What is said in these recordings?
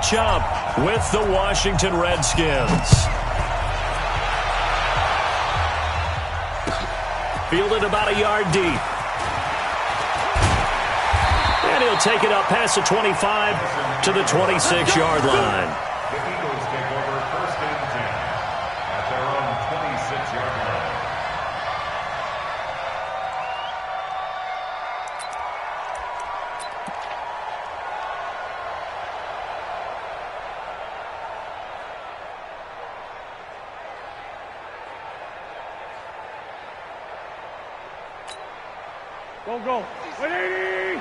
match up with the Washington Redskins. Fielded about a yard deep. And he'll take it up past the 25 to the 26-yard line. The Eagles take over 1st and 10 at their own 26-yard line. Go. 180!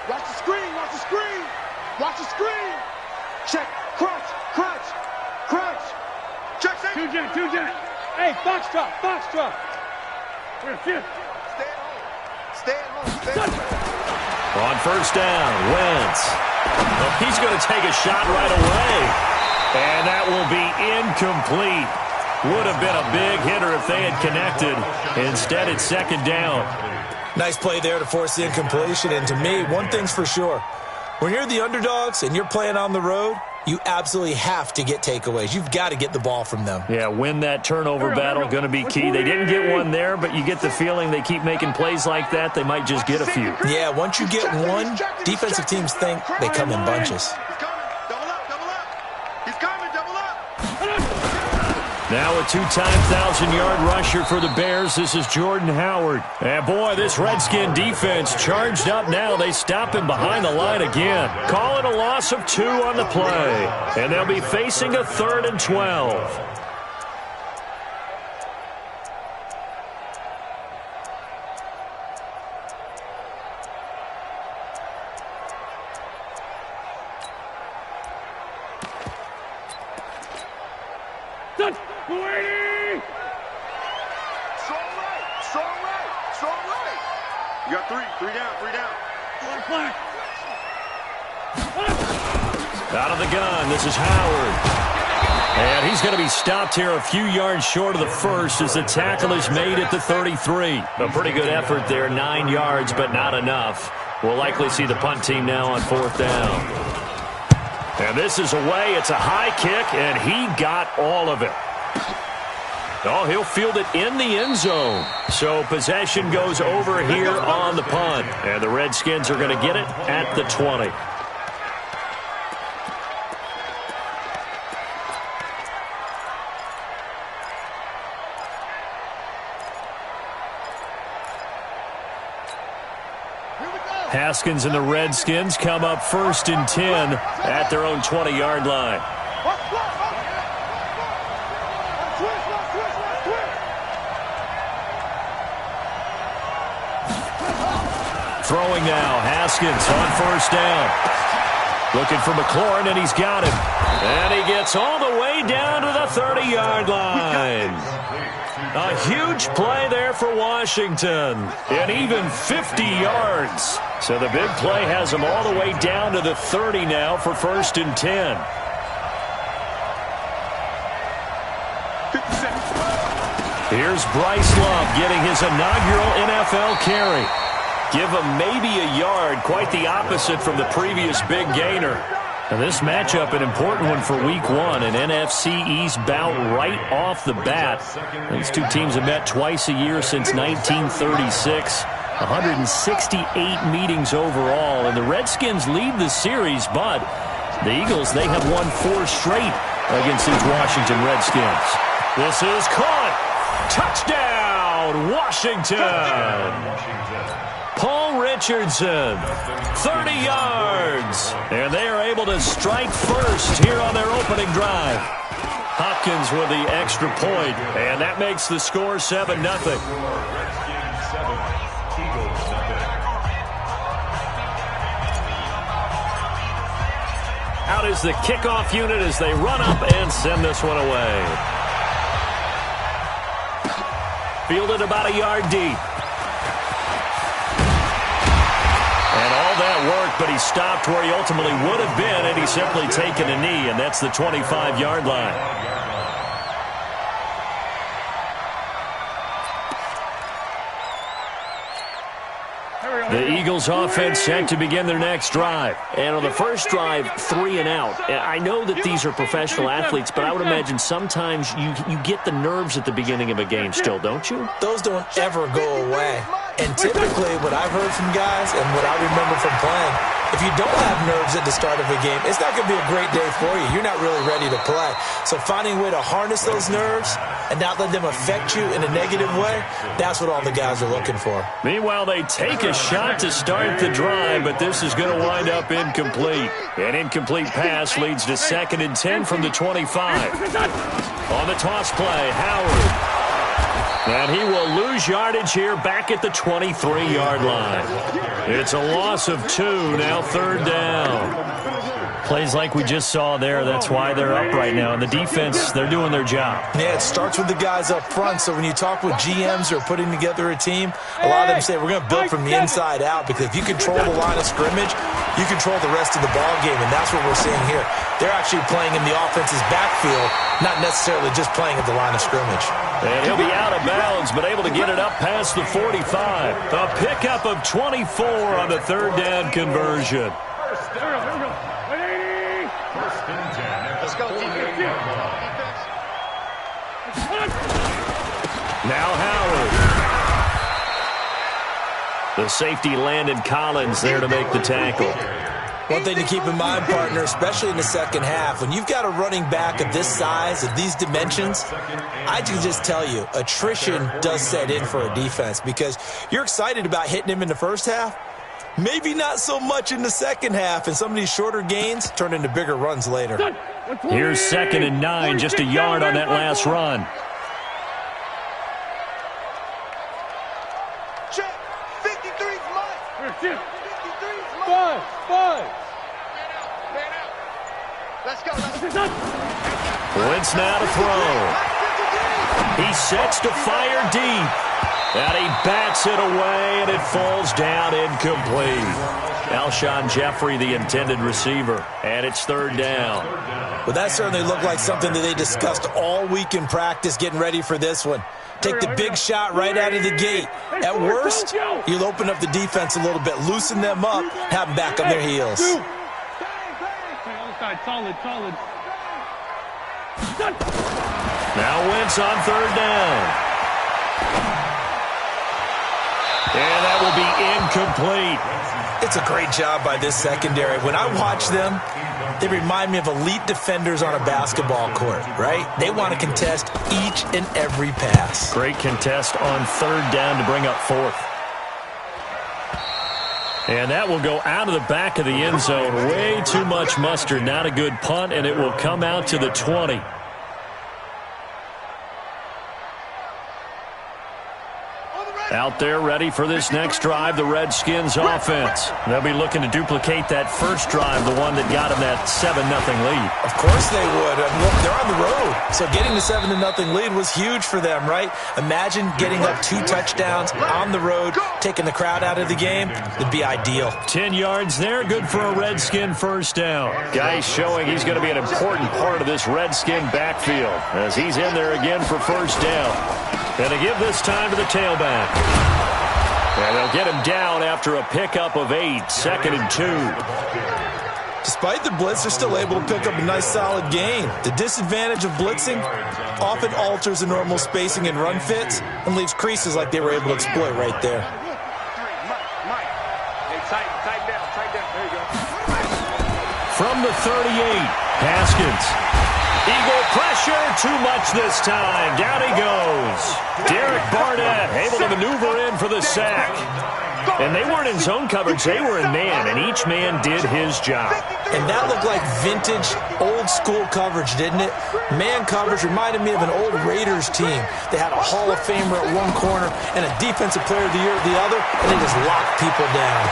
Watch the screen, watch the screen! Watch the screen! Check, crunch! Check, check! Two jet! Hey, box drop! We're fifth. Stay at home. On 1st down, Wentz. Well, he's going to take a shot right away. And that will be incomplete. Would have been a big hitter if they had connected. Instead, it's 2nd down. Nice play there to force the incompletion. And to me, one thing's for sure. When you're the underdogs and you're playing on the road, you absolutely have to get takeaways. You've got to get the ball from them. Yeah, win that turnover battle, going to be key. They didn't get one there, but you get the feeling they keep making plays like that, they might just get a few. Yeah, once you get one, defensive teams think they come in bunches. He's coming, double up! Now a 2-time 1,000-yard rusher for the Bears. This is Jordan Howard. And boy, this Redskin defense charged up now. They stop him behind the line again. Call it a loss of 2 on the play. And they'll be facing a 3rd and 12. You got three down. Out of the gun, this is Howard. And he's going to be stopped here a few yards short of the first as the tackle is made at the 33. A pretty good effort there, 9 yards, but not enough. We'll likely see the punt team now on 4th down. And this is away. It's a high kick, and he got all of it. Oh, he'll field it in the end zone. So possession goes over here on the punt. And the Redskins are going to get it at the 20. Haskins and the Redskins come up 1st and 10 at their own 20-yard line. Throwing now, Haskins on 1st down. Looking for McLaurin, and he's got him. And he gets all the way down to the 30-yard line. A huge play there for Washington. And even 50 yards. So the big play has him all the way down to the 30 now for 1st and 10. Here's Bryce Love getting his inaugural NFL carry. Give him maybe a yard, quite the opposite from the previous big gainer. And this matchup, an important one for Week 1, an NFC East bout right off the bat. These two teams have met twice a year since 1936. 168 meetings overall, and the Redskins lead the series, but the Eagles, they have won 4 straight against these Washington Redskins. This is caught. Touchdown, Washington. Paul Richardson, 30 yards. And they are able to strike first here on their opening drive. Hopkins with the extra point, and that makes the score 7-0. Out is the kickoff unit as they run up and send this one away. Fielded about a yard deep. And all that work, but he stopped where he ultimately would have been, and he's simply taken a knee, and that's the 25-yard line. The Eagles offense set to begin their next drive. And on the first drive, 3 and out. I know that these are professional athletes, but I would imagine sometimes you get the nerves at the beginning of a game still, don't you? Those don't ever go away. And typically what I've heard from guys and what I remember from playing, if you don't have nerves at the start of a game, it's not going to be a great day for you. You're not really ready to play. So finding a way to harness those nerves and not let them affect you in a negative way, that's what all the guys are looking for. Meanwhile, they take a shot to start the drive, but this is going to wind up incomplete. An incomplete pass leads to 2nd and 10 from the 25. On the toss play, Howard. And he will lose yardage here back at the 23-yard line. It's a loss of 2, now 3rd down. Plays like we just saw there, that's why they're up right now. And the defense, they're doing their job. Yeah, it starts with the guys up front. So when you talk with GMs who are putting together a team, a lot of them say we're going to build from the inside out, because if you control the line of scrimmage, you control the rest of the ball game, and that's what we're seeing here. They're actually playing in the offense's backfield, not necessarily just playing at the line of scrimmage. And he'll be out of bounds, but able to get it up past the 45. A pickup of 24 on the 3rd down conversion. Let's go, defense. Now Howard. The safety Landon Collins there to make the tackle. One thing to keep in mind, partner, especially in the second half, when you've got a running back of this size, of these dimensions, I can just tell you, attrition does set in for a defense, because you're excited about hitting him in the first half, maybe not so much in the second half, and some of these shorter gains turn into bigger runs later. Here's 2nd and 9, just a yard on that last run. Check. 53's mine. 53's mine. 5. Let's go. Wentz now to throw. He sets to fire deep. And he bats it away, and it falls down incomplete. Alshon Jeffrey, the intended receiver, and it's 3rd down. Well, that certainly looked like something that they discussed all week in practice, getting ready for this one. Take the big shot right out of the gate. At worst, you'll open up the defense a little bit, loosen them up, have them back on their heels. Solid. Now Wentz on 3rd down. And that will be incomplete. It's a great job by this secondary. When I watch them, they remind me of elite defenders on a basketball court, right? They want to contest each and every pass. Great contest on 3rd down to bring up 4th. And that will go out of the back of the end zone. Way too much mustard. Not a good punt, and it will come out to the 20. Out there ready for this next drive, the Redskins offense. They'll be looking to duplicate that first drive, the one that got them that 7-0 lead. Of course they would. I mean, look, they're on the road. So getting the 7-0 lead was huge for them, right? Imagine getting up 2 touchdowns on the road, taking the crowd out of the game. It'd be ideal. 10 yards there, good for a Redskin first down. Guy showing he's going to be an important part of this Redskin backfield as he's in there again for first down. And to give this time to the tailback. And they'll get him down after a pickup of 8, 2nd and 2. Despite the blitz, they're still able to pick up a nice solid gain. The disadvantage of blitzing often alters the normal spacing and run fits and leaves creases like they were able to exploit right there. Mike. Hey, tighten down. There you go. From the 38, Haskins. Eagle pressure, too much this time. Down he goes. Derek Barnett able to maneuver in for the sack. And they weren't in zone coverage, they were in man, and each man did his job. And that looked like vintage, old-school coverage, didn't it? Man coverage reminded me of an old Raiders team. They had a Hall of Famer at one corner and a Defensive Player of the Year at the other, and they just locked people down.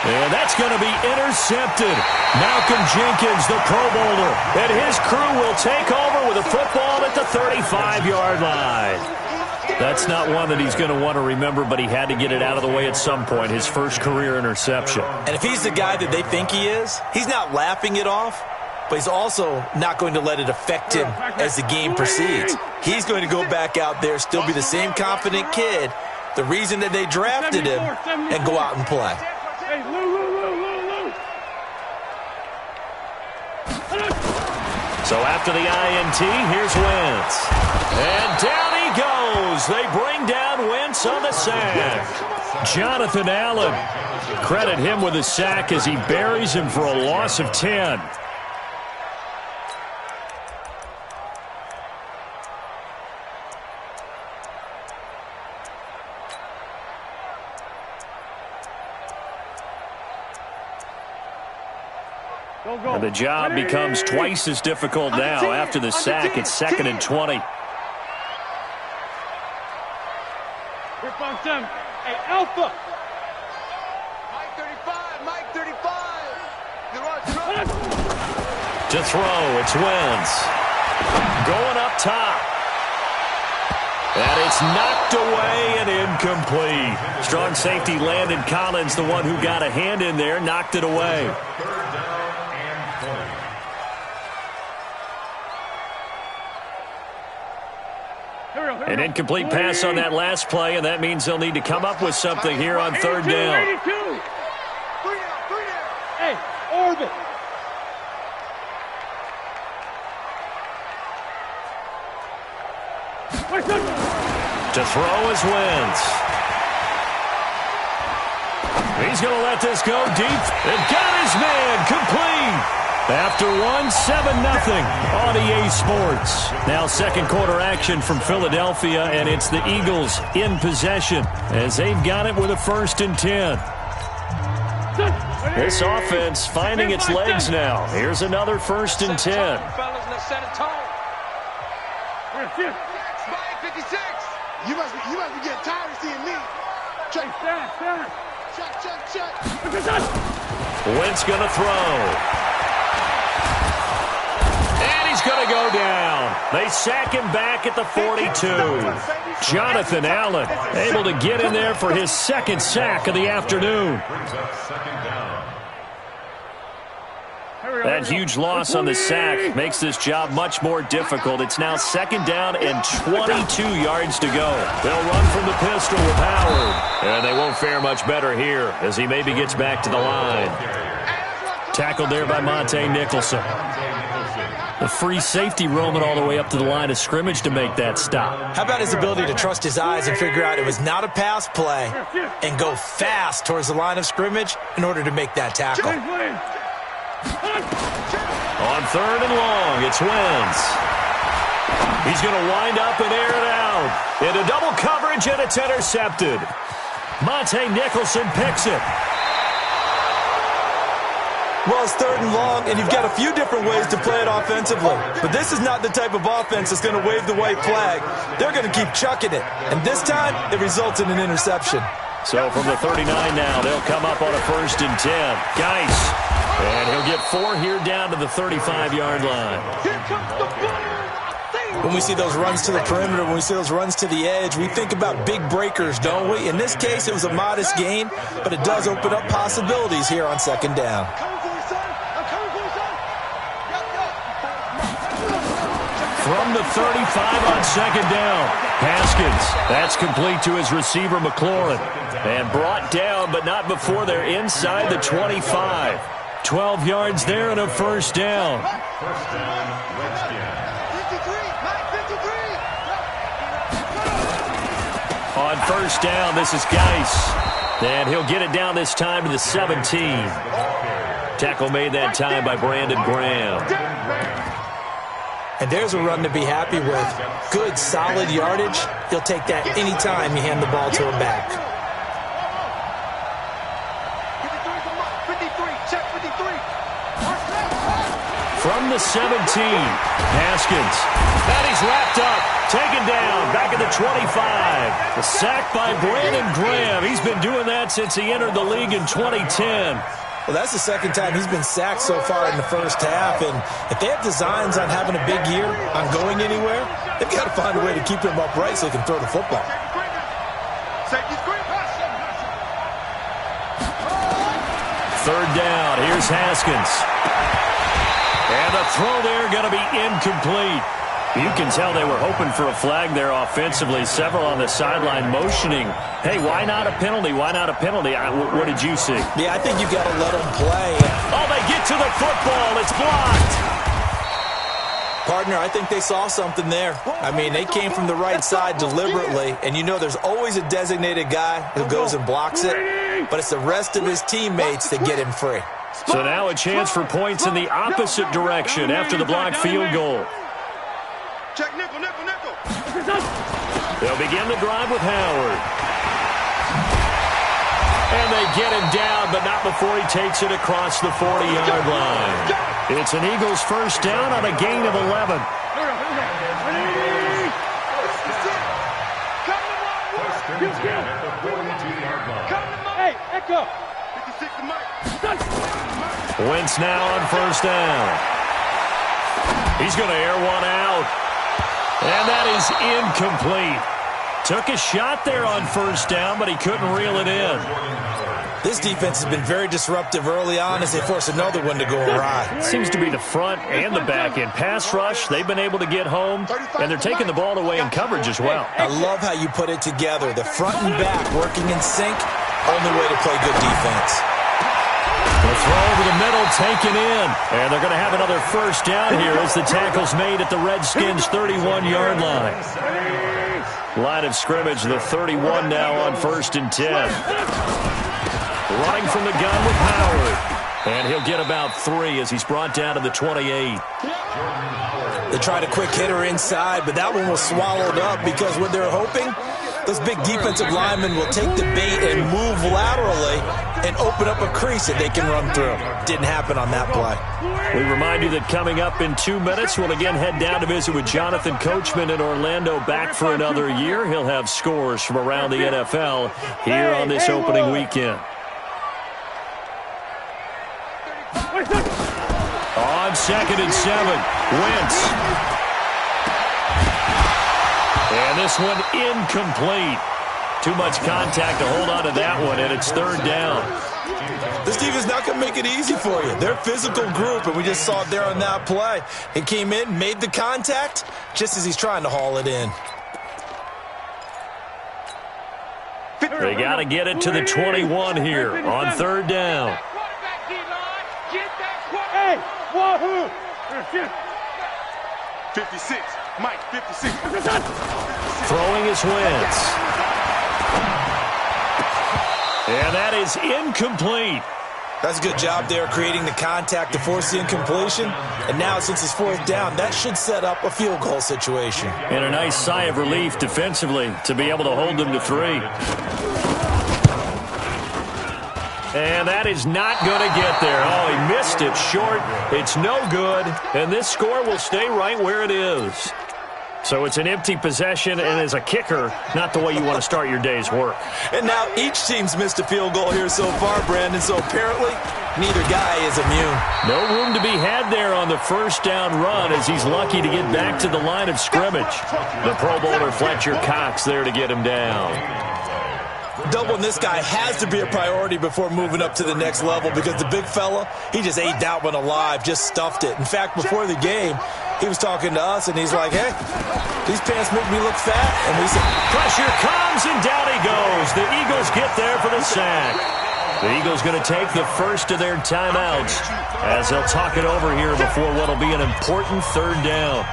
And that's going to be intercepted. Malcolm Jenkins, the Pro Bowler, and his crew will take over with a football at the 35-yard line. That's not one that he's going to want to remember, but he had to get it out of the way at some point, his first career interception. And if he's the guy that they think he is, he's not laughing it off, but he's also not going to let it affect him as the game proceeds. He's going to go back out there, still be the same confident kid, the reason that they drafted him, and go out and play. Hey, Lou. So after the INT, here's Wentz. And down he goes. They bring down Wentz on the sack. Jonathan Allen. Credit him with a sack as he buries him for a loss of 10. And the job becomes twice as difficult now. After the sack, it's 2nd and 20. Hey, Alpha. Mike 35. To throw, it's Wentz. Going up top. And it's knocked away and incomplete. Strong safety Landon Collins, the one who got a hand in there, knocked it away. An incomplete pass on that last play, and that means they'll need to come up with something here on 3rd down. Hey, orbit. To throw is Wentz. He's going to let this go deep. And got his man complete. After 7-0 on EA Sports. Now 2nd quarter action from Philadelphia, and it's the Eagles in possession as they've got it with a 1st and 10. This offense finding its legs now. Here's another 1st and 10. Mike 56. You must be getting tired of seeing me. Check. Wentz going to throw. He's going to go down. They sack him back at the 42. Jonathan Allen able to get in there for his 2nd sack of the afternoon. That huge loss on the sack makes this job much more difficult. It's now 2nd down and 22 yards to go. They'll run from the pistol with Howard. And they won't fare much better here as he maybe gets back to the line. Tackled there by Monte Nicholson. The free safety roaming all the way up to the line of scrimmage to make that stop. How about his ability to trust his eyes and figure out it was not a pass play and go fast towards the line of scrimmage in order to make that tackle. On 3rd and long, it's Wentz. He's going to wind up and air it out. Into double coverage, and it's intercepted. Monte Nicholson picks it. Well, it's 3rd and long, and you've got a few different ways to play it offensively. But this is not the type of offense that's going to wave the white flag. They're going to keep chucking it. And this time, it results in an interception. So from the 39 now, they'll come up on a 1st and 10. Geis. And he'll get 4 here down to the 35-yard line. When we see those runs to the perimeter, when we see those runs to the edge, we think about big breakers, don't we? In this case, it was a modest gain, but it does open up possibilities here on 2nd down. From the 35 on 2nd down. Haskins, that's complete to his receiver, McLaurin. And brought down, but not before they're inside the 25. 12 yards there and a 1st down. On 1st down, this is Geis. And he'll get it down this time to the 17. Tackle made that time by Brandon Graham. And there's a run to be happy with. Good, solid yardage. He'll take that any time you hand the ball to him back. 53, check 53. From the 17, Haskins. That he's wrapped up, taken down, back at the 25. The sack by Brandon Graham. He's been doing that since he entered the league in 2010. Well, that's the 2nd time he's been sacked so far in the 1st half. And if they have designs on having a big year, on going anywhere, they've got to find a way to keep him upright so he can throw the football. 3rd down. Here's Haskins. And the throw there going to be incomplete. You can tell they were hoping for a flag there offensively. Several on the sideline motioning, hey, why not a penalty? Why not a penalty? What did you see? Yeah, I think you've got to let them play. Oh, they get to the football. It's blocked. Partner, I think they saw something there. I mean, they came from the right side deliberately, and you know there's always a designated guy who goes and blocks it, but it's the rest of his teammates that get him free. So now a chance for points in the opposite direction after the blocked field goal. Check nickel, nickel, nickel. They'll begin the drive with Howard. And they get him down, but not before he takes it across the 40-yard line. It's an Eagles first down on a gain of 11. Hey, Echo. Wentz now on first down. He's going to air one out. And that is incomplete. Took a shot there on first down, but he couldn't reel it in. This defense has been very disruptive early on as they force another one to go awry. Seems to be the front and the back end. Pass rush, they've been able to get home, and they're taking the ball away in coverage as well. I love how you put it together. The front and back working in sync, only way to play good defense. The throw over the middle, taken in. And they're going to have another first down here as the tackle's made at the Redskins' 31-yard line. Line of scrimmage, the 31 now on 1st and 10. Running from the gun with Howard. And he'll get about 3 as he's brought down to the 28. They tried a quick hitter inside, but that one was swallowed up because what they're hoping, those big defensive linemen will take the bait and move laterally and open up a crease that they can run through. Didn't happen on that play. We remind you that coming up in 2 minutes, we'll again head down to visit with Jonathan Coachman in Orlando, back for another year. He'll have scores from around the NFL here on this opening weekend. On 2nd and 7, Wentz. And this one incomplete. Too much contact to hold on to that one, and it's 3rd down. This defense is not going to make it easy for you. They're a physical group, and we just saw it there on that play. He came in, made the contact, just as he's trying to haul it in. They got to get it to the 21 here on 3rd down. Hey, wahoo! 56. Mike, 56. Throwing his Wentz. And that is incomplete. That's a good job there creating the contact to force the incompletion. And now since it's 4th down, that should set up a field goal situation. And a nice sigh of relief defensively to be able to hold them to 3. And that is not going to get there. Oh, he missed it short. It's no good. And this score will stay right where it is. So it's an empty possession, and as a kicker, not the way you want to start your day's work. And now each team's missed a field goal here so far, Brandon, so apparently neither guy is immune. No room to be had there on the first down run as he's lucky to get back to the line of scrimmage. The Pro Bowler Fletcher Cox there to get him down. Doubling this guy has to be a priority before moving up to the next level because the big fella, he just ate that one alive, just stuffed it. In fact, before the game, he was talking to us, and he's like, hey, these pants make me look fat. And we said, pressure comes, and down he goes. The Eagles get there for the sack. The Eagles going to take the first of their timeouts as they'll talk it over here before what will be an important 3rd down.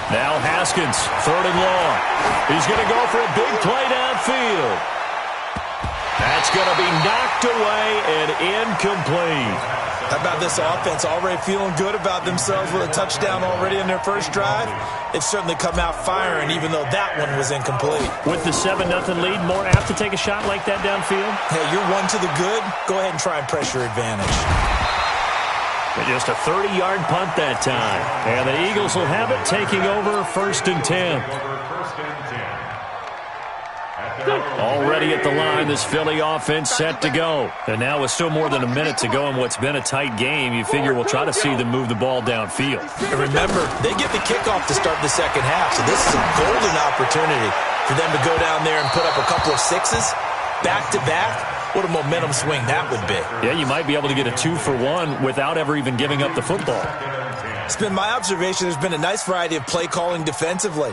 Now Haskins, 3rd and long. He's going to go for a big play downfield. That's going to be knocked away and incomplete. How about this offense already feeling good about themselves with a touchdown already in their first drive? They've certainly come out firing, even though that one was incomplete. With the 7-0 lead, more apt to take a shot like that downfield? Hey, you're one to the good. Go ahead and try and pressure advantage. Just a 30-yard punt that time. And the Eagles will have it, taking over 1st and 10. Already at the line, this Philly offense set to go. And now with still more than a minute to go in what's been a tight game, you figure we'll try to see them move the ball downfield. And remember, they get the kickoff to start the second half, so this is a golden opportunity for them to go down there and put up a couple of sixes back-to-back. What a momentum swing that would be. Yeah, you might be able to get a 2-for-1 without ever even giving up the football. It's been my observation there's been a nice variety of play calling defensively.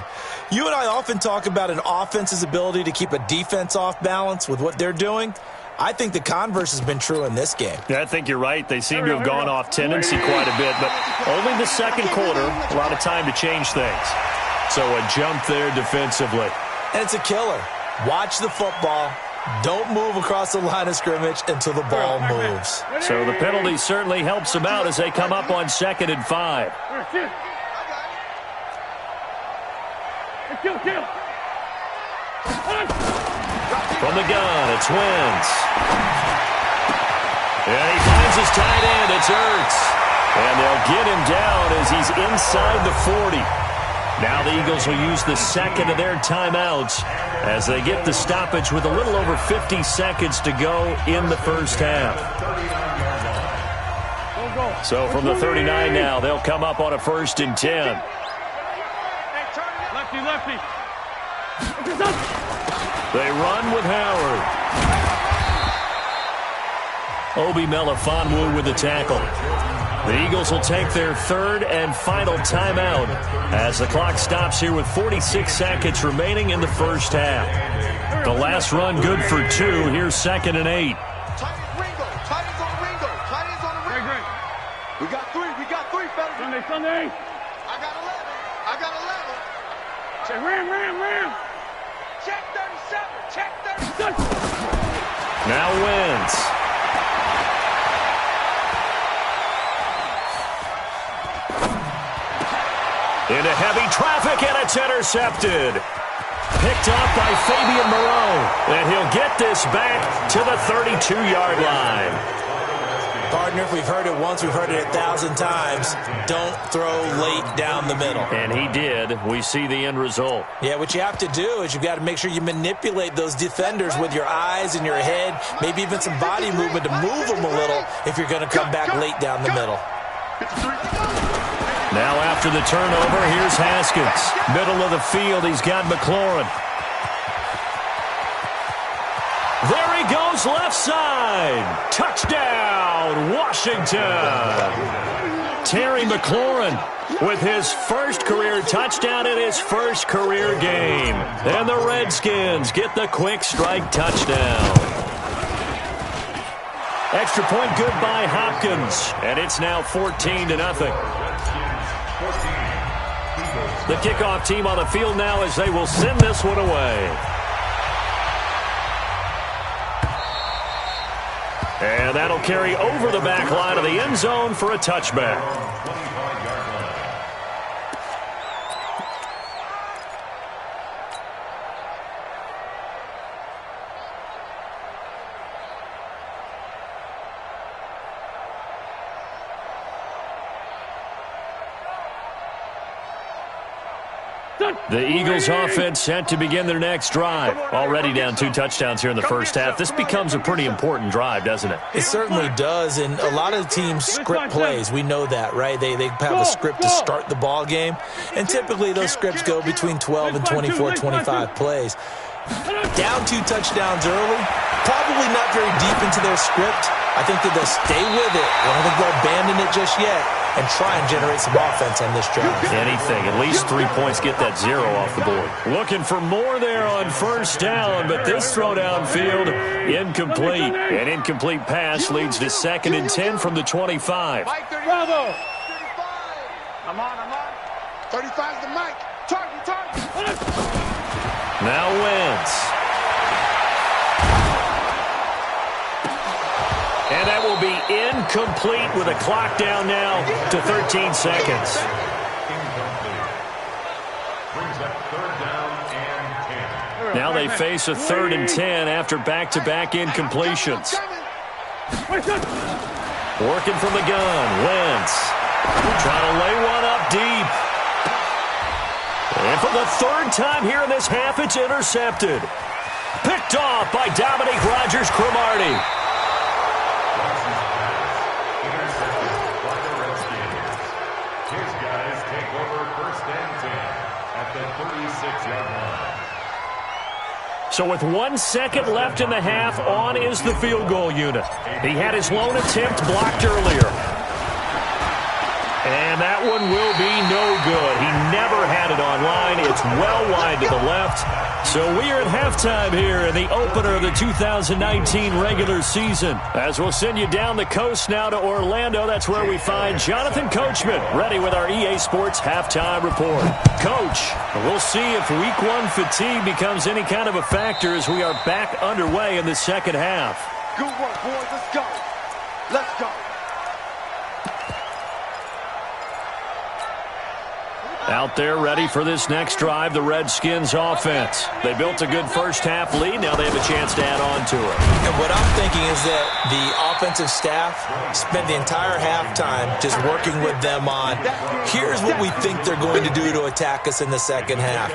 You and I often talk about an offense's ability to keep a defense off balance with what they're doing. I think the converse has been true in this game. Yeah, I think you're right. They seem to have gone off tendency quite a bit, but only the second quarter, a lot of time to change things. So a jump there defensively. And it's a killer. Watch the football. Don't move across the line of scrimmage until the ball moves. So the penalty certainly helps them out as they come up on 2nd and 5. From the gun, it's Wentz. And he finds his tight end. It's Ertz. And they'll get him down as he's inside the 40. Now the Eagles will use the second of their timeouts as they get the stoppage with a little over 50 seconds to go in the first half. So from the 39 now, they'll come up on a 1st and 10. Lefty. They run with Howard. Obi Melifonwu with the tackle. The Eagles will take their 3rd and final timeout as the clock stops here with 46 seconds remaining in the first half. The last run good for 2. Here's 2nd and 8. Tight ends on the Ringo. Great. We got three, fellas. Sunday. I got 11. Say ram. Check 37. Now Wentz. Into heavy traffic, and it's intercepted. Picked off by Fabian Moreau. And he'll get this back to the 32-yard line. Partner, if we've heard it once, we've heard it 1,000 times. Don't throw late down the middle. And he did. We see the end result. Yeah, what you have to do is you've got to make sure you manipulate those defenders with your eyes and your head, maybe even some body movement to move them a little if you're going to come back late down the middle. Now after the turnover, here's Haskins. Middle of the field, he's got McLaurin. There he goes, left side. Touchdown, Washington. Terry McLaurin with his first career touchdown in his first career game. And the Redskins get the quick strike touchdown. Extra point good by Hopkins. And it's now 14-0. The kickoff team on the field now as they will send this one away. And that'll carry over the back line of the end zone for a touchback. The Eagles offense set to begin their next drive. Already down 2 touchdowns here in the first half. This becomes a pretty important drive, doesn't it? It certainly does, and a lot of teams script plays. We know that, right? They have a script to start the ball game, and typically those scripts go between 12 and 24, 25 plays. Down 2 touchdowns early, probably not very deep into their script. I think that they'll stay with it. I don't think they'll abandon it just yet and try and generate some offense on this drive. Anything. At least 3 points, get that 0 off the board. Looking for more there on first down, but this throw downfield, incomplete. An incomplete pass leads to 2nd and 10 from the 25. Bravo. I'm on. 35's the mic. Target. Now Wentz. And that will be incomplete with a clock down now to 13 seconds. Now they face a 3rd and 10 after back-to-back incompletions. Working from the gun, Wentz. Trying to lay one up deep. And for the 3rd time here in this half, it's intercepted. Picked off by Dominique Rodgers-Cromartie. Intercepted by the Redskins. His guys take over 1st and 10 at the 36-yard line. So with 1 second left in the half, on is the field goal unit. He had his lone attempt blocked earlier. And that one will be no good. He never had it on line. It's well wide to the left. So we are at halftime here in the opener of the 2019 regular season. As we'll send you down the coast now to Orlando, that's where we find Jonathan Coachman, ready with our EA Sports halftime report. Coach, we'll see if week 1 fatigue becomes any kind of a factor as we are back underway in the second half. Good work, boys. Let's go. Let's go. Out there ready for this next drive, the Redskins offense. They built a good first half lead. Now they have a chance to add on to it. And what I'm thinking is that the offensive staff spent the entire halftime just working with them on, here's what we think they're going to do to attack us in the second half.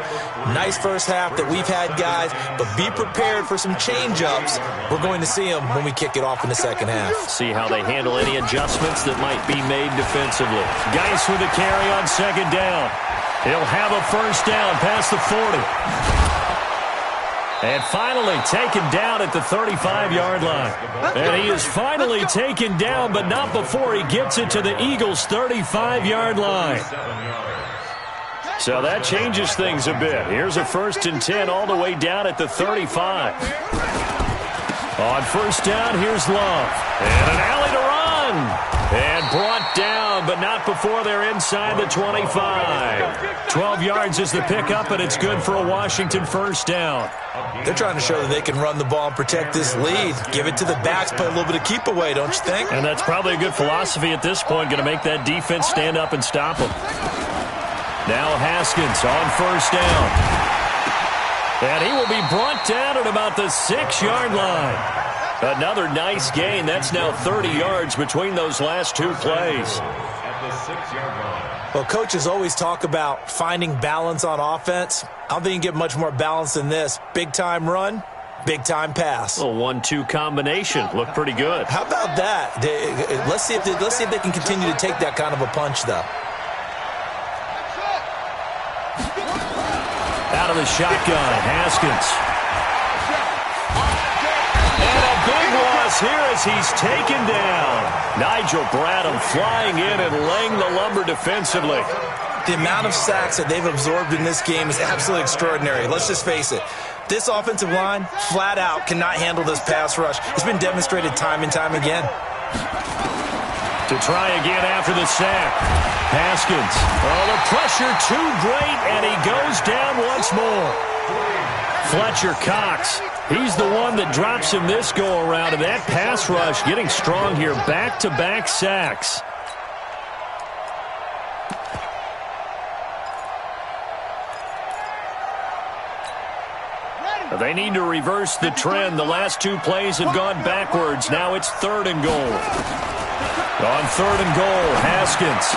Nice first half that we've had, guys, but be prepared for some change-ups. We're going to see them when we kick it off in the second half. See how they handle any adjustments that might be made defensively. Geis with a carry on second down. He'll have a first down past the 40. And finally taken down at the 35-yard line. And he is finally taken down, but not before he gets it to the Eagles' 35-yard line. So that changes things a bit. Here's a 1st and 10 all the way down at the 35. On first down, here's Love. And an alley to run. And brought down, but not before they're inside the 25. 12 yards is the pickup, and it's good for a Washington first down. They're trying to show that they can run the ball and protect this lead. Give it to the backs, play a little bit of keep away, don't you think? And that's probably a good philosophy at this point, going to make that defense stand up and stop them. Now Haskins on first down. And he will be brought down at about the 6-yard line. Another nice gain. That's now 30 yards between those last 2 plays. At the 6-yard line. Well, coaches always talk about finding balance on offense. I don't think you can get much more balance than this. Big-time run, big-time pass. A 1-2 combination. Looked pretty good. How about that? Let's see if they can continue to take that kind of a punch, though. Out of the shotgun, Haskins. And a big loss here as he's taken down. Nigel Bradham flying in and laying the lumber defensively. The amount of sacks that they've absorbed in this game is absolutely extraordinary. Let's just face it. This offensive line, flat out, cannot handle this pass rush. It's been demonstrated time and time again. To try again after the sack. Haskins. Oh, the pressure too great, and he goes down once more. Fletcher Cox. He's the one that drops him this go-around, and that pass rush getting strong here. Back-to-back sacks. They need to reverse the trend. The last 2 plays have gone backwards. Now it's 3rd and goal. On 3rd and goal, Haskins.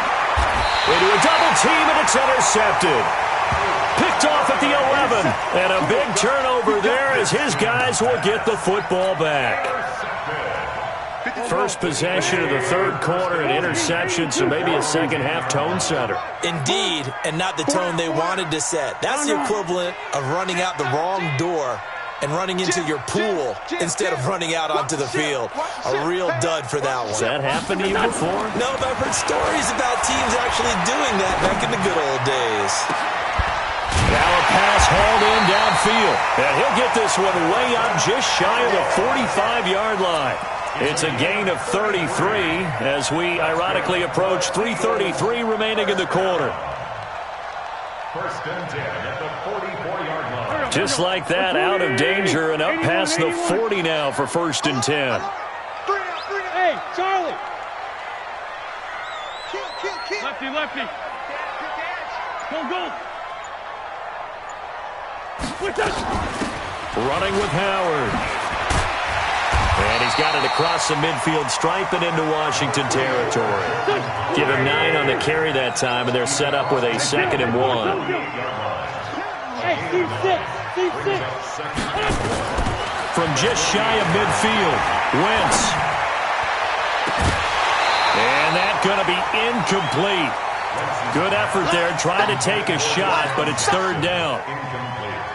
Into a double team, and it's intercepted. Picked off at the 11. And a big turnover there as his guys will get the football back. First possession of the 3rd quarter, an interception, so maybe a second-half tone setter. Indeed, and not the tone they wanted to set. That's the equivalent of running out the wrong door and running into your pool instead of running out onto the field. A real dud for that one. Has that happened to you before? No, but I've heard stories about teams actually doing that back in the good old days. Now a pass hauled in downfield. And he'll get this one way up just shy of the 45-yard line. It's a gain of 33 as we ironically approach 3:33 remaining in the quarter. 1st and 10 at the 44-yard line. Just like that, out of danger and up past the 40 now for 1st and 10. Hey, Charlie. Lefty, lefty. Go. Running with Howard. And he's got it across the midfield stripe and into Washington territory. Give him 9 on the carry that time, and they're set up with a 2nd and 1. Hey, Steve, 6. From just shy of midfield, Wentz. And that's going to be incomplete. Good effort there, trying to take a shot, but it's third down.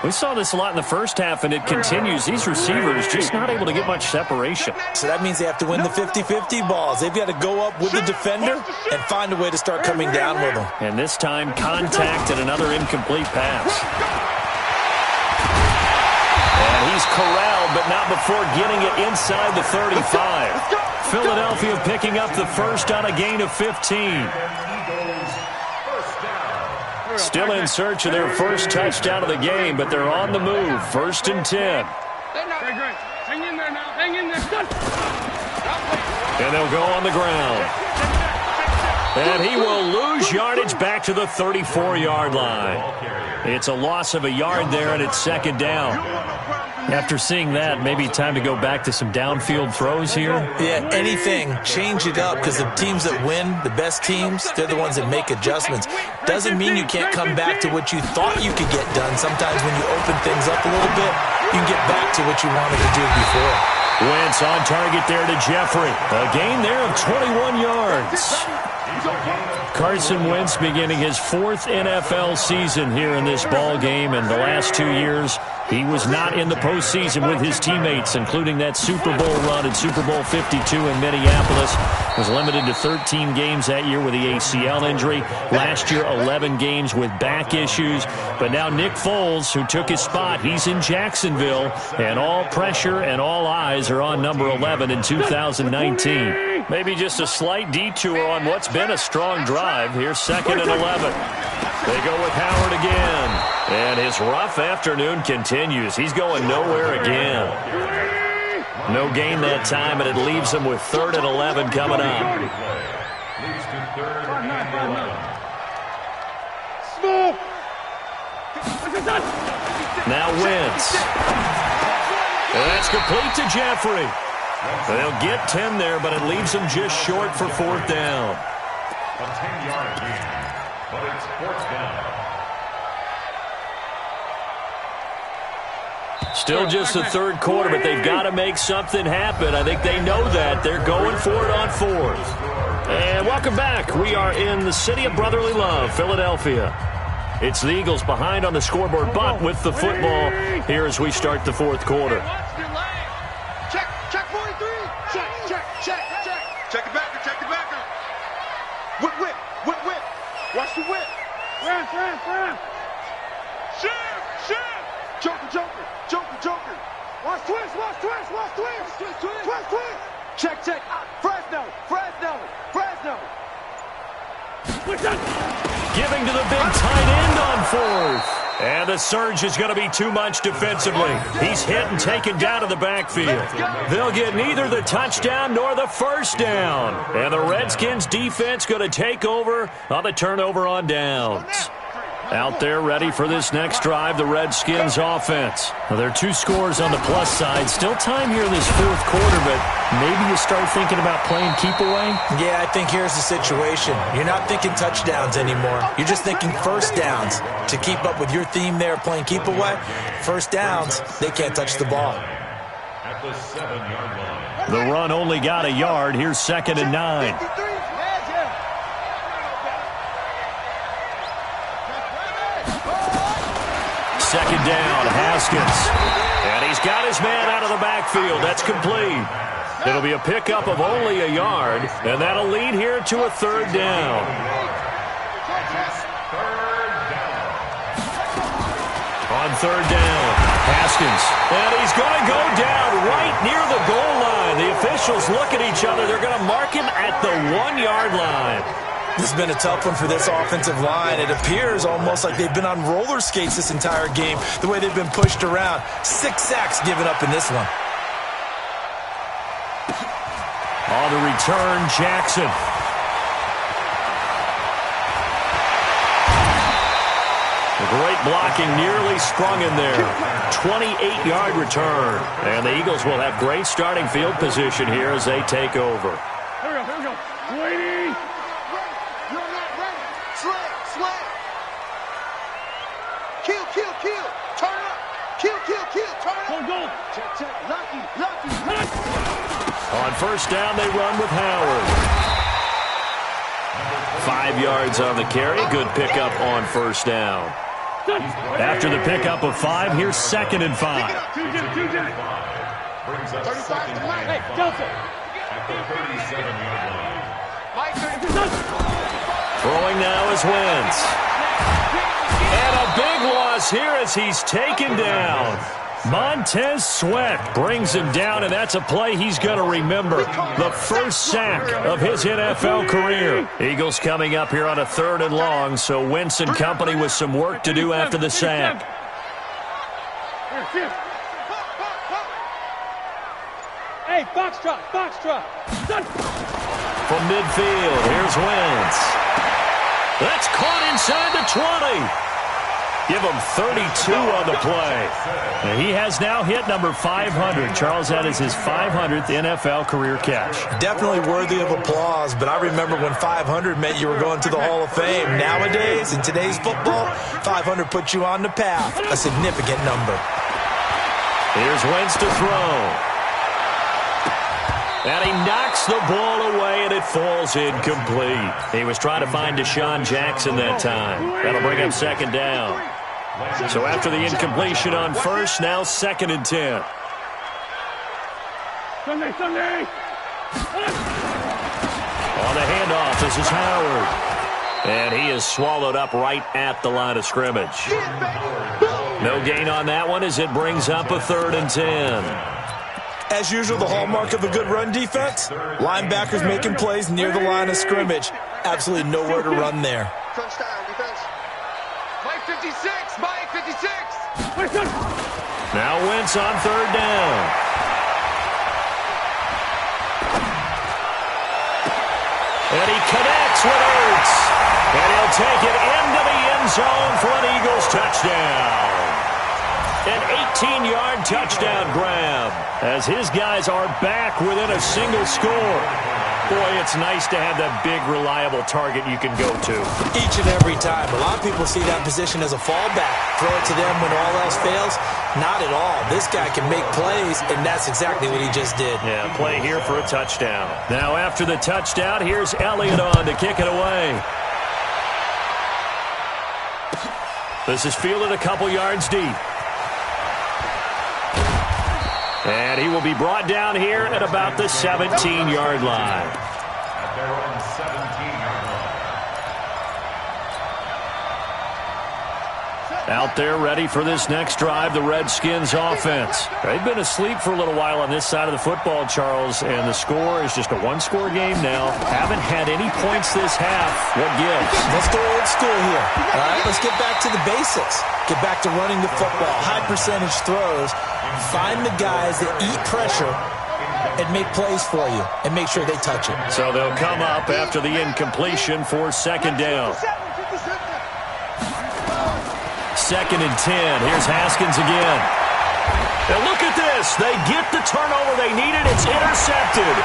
We saw this a lot in the first half, and it continues. These receivers just not able to get much separation. So that means they have to win the 50-50 balls. They've got to go up with the defender and find a way to start coming down with them. And this time, contact and another incomplete pass. And he's corralled, but not before getting it inside the 35. Philadelphia picking up the first on a gain of 15. Still in search of their first touchdown of the game, but they're on the move. First and 10. Hang in there now. Hang in there. And they'll go on the ground. And he will lose yardage back to the 34-yard line. It's a loss of a yard there, and it's second down. After seeing that, maybe time to go back to some downfield throws here. Yeah, anything. Change it up, because the teams that win, the best teams, they're the ones that make adjustments. Doesn't mean you can't come back to what you thought you could get done. Sometimes when you open things up a little bit, you can get back to what you wanted to do before. Wentz on target there to Jeffrey. A gain there of 21 yards. Carson Wentz beginning his fourth NFL season here in this ball game, and the last 2 years he was not in the postseason with his teammates, including that Super Bowl run in Super Bowl 52 in Minneapolis. Was limited to 13 games that year with the ACL injury. Last year, 11 games with back issues. But now Nick Foles, who took his spot, he's in Jacksonville, and all pressure and all eyes are on number 11 in 2019. Maybe just a slight detour on what's been a strong drive. Here's second and 11. They go with Howard again. And his rough afternoon continues. He's going nowhere again. No gain that time, and it leaves him with third and 11 coming up. Now Wentz. And that's complete to Jeffrey. They'll get 10 there, but it leaves them just short for fourth down. A 10-yard gain, but it's fourth down. Still just the third quarter, but they've got to make something happen. I think they know that. They're going for it on fourth. And welcome back. We are in the city of brotherly love, Philadelphia. It's the Eagles behind on the scoreboard, but with the football here as we start the fourth quarter. Check 43. Check. Check the backer. Whip. Watch the whip. Ram. Shift. Joker. Watch twist. Check. Fresno. Giving to the big tight end on fourth. And the surge is going to be too much defensively. He's hit and taken down to the backfield. They'll get neither the touchdown nor the first down. And the Redskins defense going to take over on the turnover on downs. Out there ready for this next drive, the Redskins offense. Well, there are two scores on the plus side. Still time here in this fourth quarter, but maybe you start thinking about playing keep away? Yeah, I think here's the situation. You're not thinking touchdowns anymore. You're just thinking first downs. To keep up with your theme there, playing keep away, first downs, they can't touch the ball. At the 7-yard line. The run only got a yard. Here's second and 9. Second down, Haskins. And he's got his man out of the backfield. That's complete. It'll be a pickup of only a yard, and that'll lead here to a third down. On third down, Haskins. And he's going to go down right near the goal line. The officials look at each other. They're going to mark him at the 1-yard line. This has been a tough one for this offensive line. It appears almost like they've been on roller skates this entire game, the way they've been pushed around. 6 sacks given up in this one. On the return, Jackson. The great blocking nearly sprung in there. 28-yard return. And the Eagles will have great starting field position here as they take over. Here we go. Waiting. You're not ready. Slay. Kill. Turn up. first down, they run with Howard. 5 yards on the carry. Good pickup on first down. After the pickup of 5, here's 2nd and 5. Brings up 2nd and 5 at the 37-yard line. Throwing now is Wentz. And a big loss here as he's taken down. Montez Sweat brings him down, and that's a play he's going to remember. The first sack of his NFL career. Eagles coming up here on a 3rd and long, so Wentz and company with some work to do after the sack. Hey, box drop, box drop. From midfield, here's Wentz. That's caught inside the 20. Give him 32 on the play. And he has now hit number 500. Charles, that is his 500th NFL career catch. Definitely worthy of applause, but I remember when 500 meant you were going to the Hall of Fame. Nowadays, in today's football, 500 puts you on the path. A significant number. Here's Wentz to throw. And he knocks the ball away, and it falls incomplete. He was trying to find Deshaun Jackson that time. That'll bring up 2nd down. So after the incompletion on first, now 2nd and 10. Sunday. On the handoff, this is Howard. And he is swallowed up right at the line of scrimmage. No gain on that one as it brings up a 3rd and 10. As usual, the hallmark of a good run defense, linebackers making plays near the line of scrimmage. Absolutely nowhere to run there. Touchdown, defense. Mike 56, Mike 56. Now Wentz on 3rd down. And he connects with Ertz. And he'll take it into the end zone for an Eagles touchdown. An 18-yard touchdown grab as his guys are back within a single score. Boy, it's nice to have that big, reliable target you can go to. Each and every time. A lot of people see that position as a fallback. Throw it to them when all else fails. Not at all. This guy can make plays, and that's exactly what he just did. Yeah, play here for a touchdown. Now, after the touchdown, here's Elliott on to kick it away. This is fielded a couple yards deep. And he will be brought down here at about the 17-yard line. At their own 17-yard line. Out there ready for this next drive, the Redskins offense. They've been asleep for a little while on this side of the football, Charles, and the score is just a one-score game now. Haven't had any points this half. What gives? Let's go old school here. All right, let's get back to the basics. Get back to running the football, high percentage throws. Find the guys that eat pressure and make plays for you and make sure they touch it. So they'll come up after the incompletion for 2nd down. 2nd and 10. Here's Haskins again. And look at this. They get the turnover they needed. It's intercepted.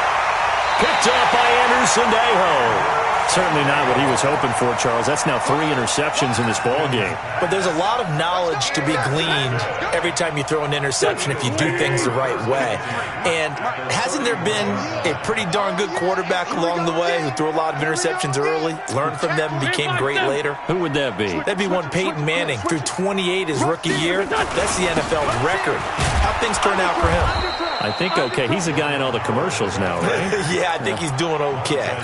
Picked up by Anderson-Dejo. Certainly not what he was hoping for, Charles. That's now 3 interceptions in this ball game. But there's a lot of knowledge to be gleaned every time you throw an interception if you do things the right way. And hasn't there been a pretty darn good quarterback along the way who threw a lot of interceptions early, learned from them, and became great later? Who would that be? That'd be one Peyton Manning. Threw 28 his rookie year. That's the NFL record. How'd things turn out for him? I think okay. He's a guy in all the commercials now, right? Yeah, I think he's doing okay.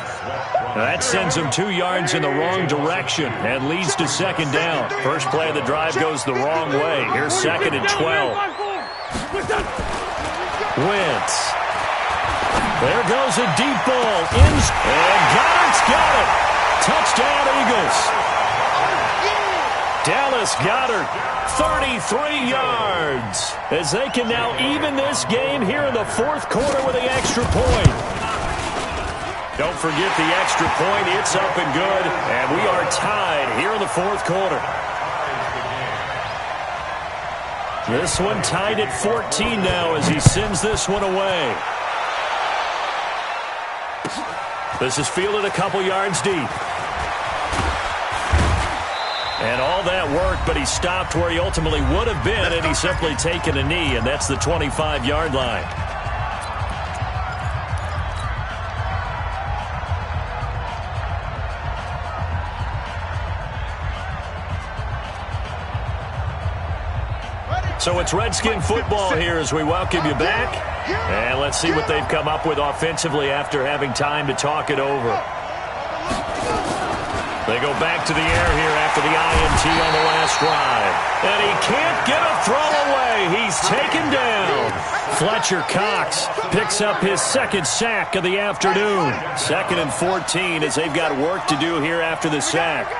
That sends him 2 yards in the wrong direction and leads to 2nd down. First play of the drive goes the wrong way. Here's 2nd and 12. Wentz. There goes a deep ball. And Goddard's got it. Touchdown, Eagles. Dallas Goedert, 33 yards. As they can now even this game here in the 4th quarter with the extra point. Don't forget the extra point. It's up and good. And we are tied here in the 4th quarter. This one tied at 14 now as he sends this one away. This is fielded a couple yards deep. And all that worked, but he stopped where he ultimately would have been, and he's simply taken a knee, and that's the 25-yard line. So it's Redskin football here as we welcome you back. And let's see what they've come up with offensively after having time to talk it over. They go back to the air here after the INT on the last drive. And he can't get a throw away. He's taken down. Fletcher Cox picks up his second sack of the afternoon. 2nd and 14 as they've got work to do here after the sack.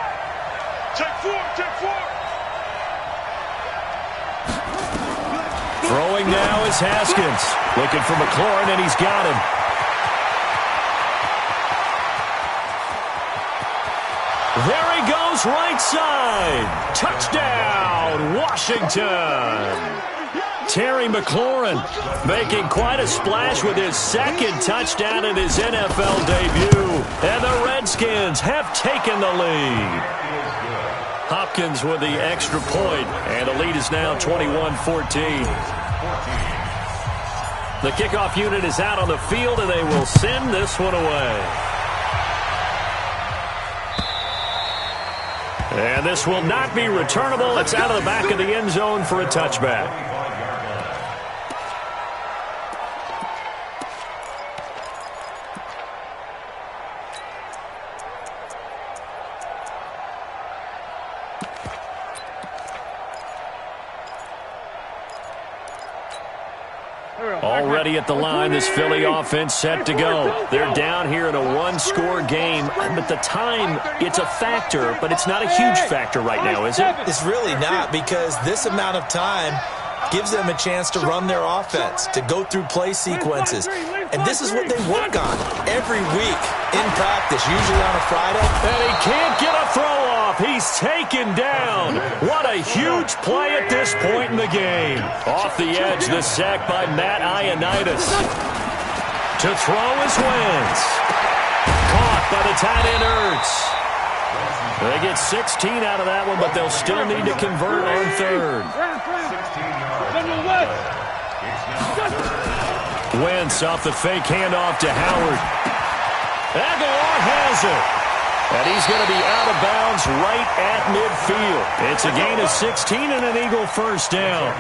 Check four. Throwing now is Haskins. Looking for McLaurin, and he's got him. There he goes, right side. Touchdown, Washington. Terry McLaurin making quite a splash with his second touchdown in his NFL debut. And the Redskins have taken the lead. Hopkins with the extra point, and the lead is now 21-14. The kickoff unit is out on the field, and they will send this one away. And this will not be returnable. It's out of the back of the end zone for a touchback. Already at the line, this Philly offense set to go. They're down here in a one-score game, but the time, it's a factor, but it's not a huge factor right now, is it? It's really not, because this amount of time gives them a chance to run their offense, to go through play sequences. And this is what they work on every week in practice, usually on a Friday. And he can't get a throw off. He's taken down. What a huge play at this point in the game. Off the edge, the sack by Matt Ioannidis. To throw is Wentz. Caught by the tight end Ertz. They get 16 out of that one, but they'll still need to convert on third. Wentz off the fake handoff to Howard. Aguilar has it. And he's going to be out of bounds right at midfield. It's a gain of 16 and an Eagle first down.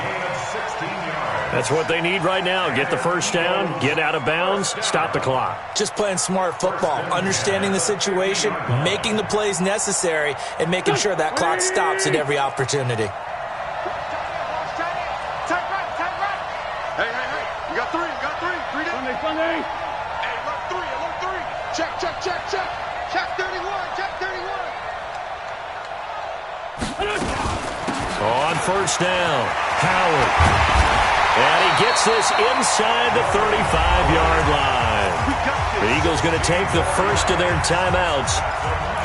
That's what they need right now. Get the first down, get out of bounds, stop the clock. Just playing smart football, understanding the situation, making the plays necessary, and making sure that clock stops at every opportunity. Hey. You got three. Three down. Sunday. Hey, alert three. Check. Check 31. On first down, Howard. And he gets this inside the 35-yard line. The Eagles going to take the first of their timeouts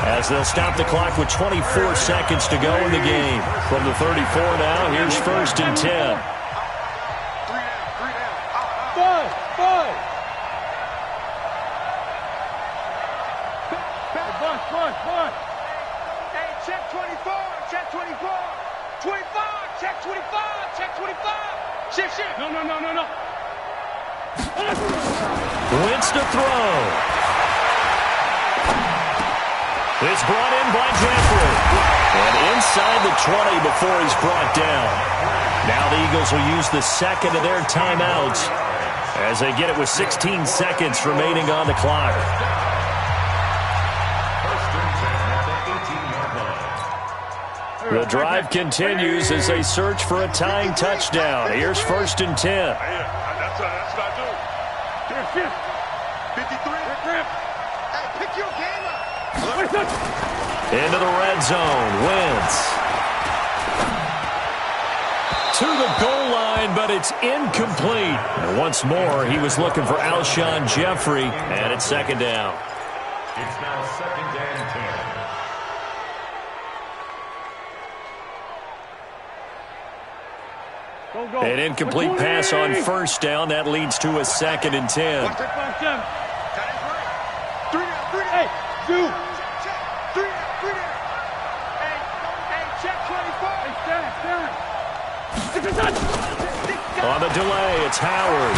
as they'll stop the clock with 24 seconds to go in the game. From the 34 now, here's 1st and 10. Five. Bunt. Hey, check 24. 25. Check 25. Shift. No. Wentz to throw. It's brought in by Jeffrey. And inside the 20 before he's brought down. Now the Eagles will use the second of their timeouts as they get it with 16 seconds remaining on the clock. The drive continues as they search for a tying touchdown. Here's 1st and 10. That's what I do. Here. 53. Hey, pick your game up. Into the red zone. Wentz. To the goal line, but it's incomplete. And once more, he was looking for Alshon Jeffrey, and it's 2nd down. It's now 2nd and 10. Go. An incomplete pass on first down. That leads to a 2nd and 10. Three down. Hey, two. Three down. Hey, check 24. Hey, stand. On the delay, it's Howard.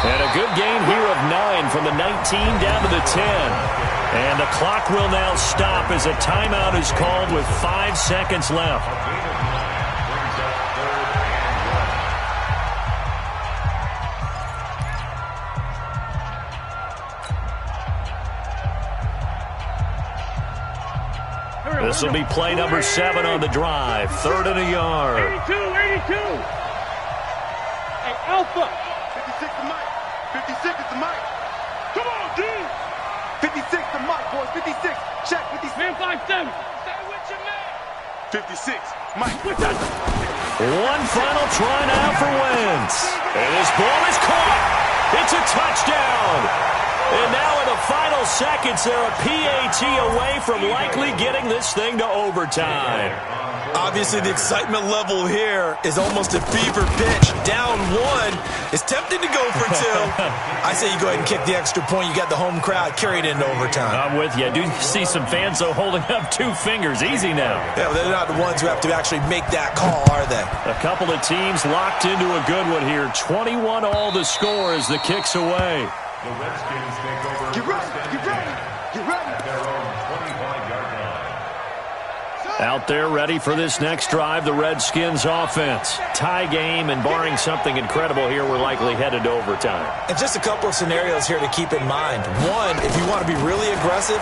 And a good gain here of 9 from the 19 down to the 10. And the clock will now stop as a timeout is called with 5 seconds left. This will be play number 7 on the drive. 3rd and a yard. 82. Hey, Alpha. 56 to Mike. 56 is the Mike. Come on, D. 56 to Mike, boys. 56. Check. 56. Man 5-7. 56. Mike. One final try now for Wentz. And his ball is caught. It's a touchdown. And now in the final seconds, they're a PAT away from likely getting this thing to overtime. Obviously, the excitement level here is almost a fever pitch. Down 1. It's tempting to go for 2. I say you go ahead and kick the extra point. You got the home crowd carried into overtime. I'm with you. I do see some fans, though, holding up 2 fingers. Easy now. Yeah, they're not the ones who have to actually make that call, are they? A couple of teams locked into a good one here. 21 all the score as the kick's away. The Redskins take over. Get ready. At their own 25-yard line. Out there ready for this next drive, the Redskins offense. Tie game, and barring something incredible here, we're likely headed to overtime. And just a couple of scenarios here to keep in mind. One, if you want to be really aggressive,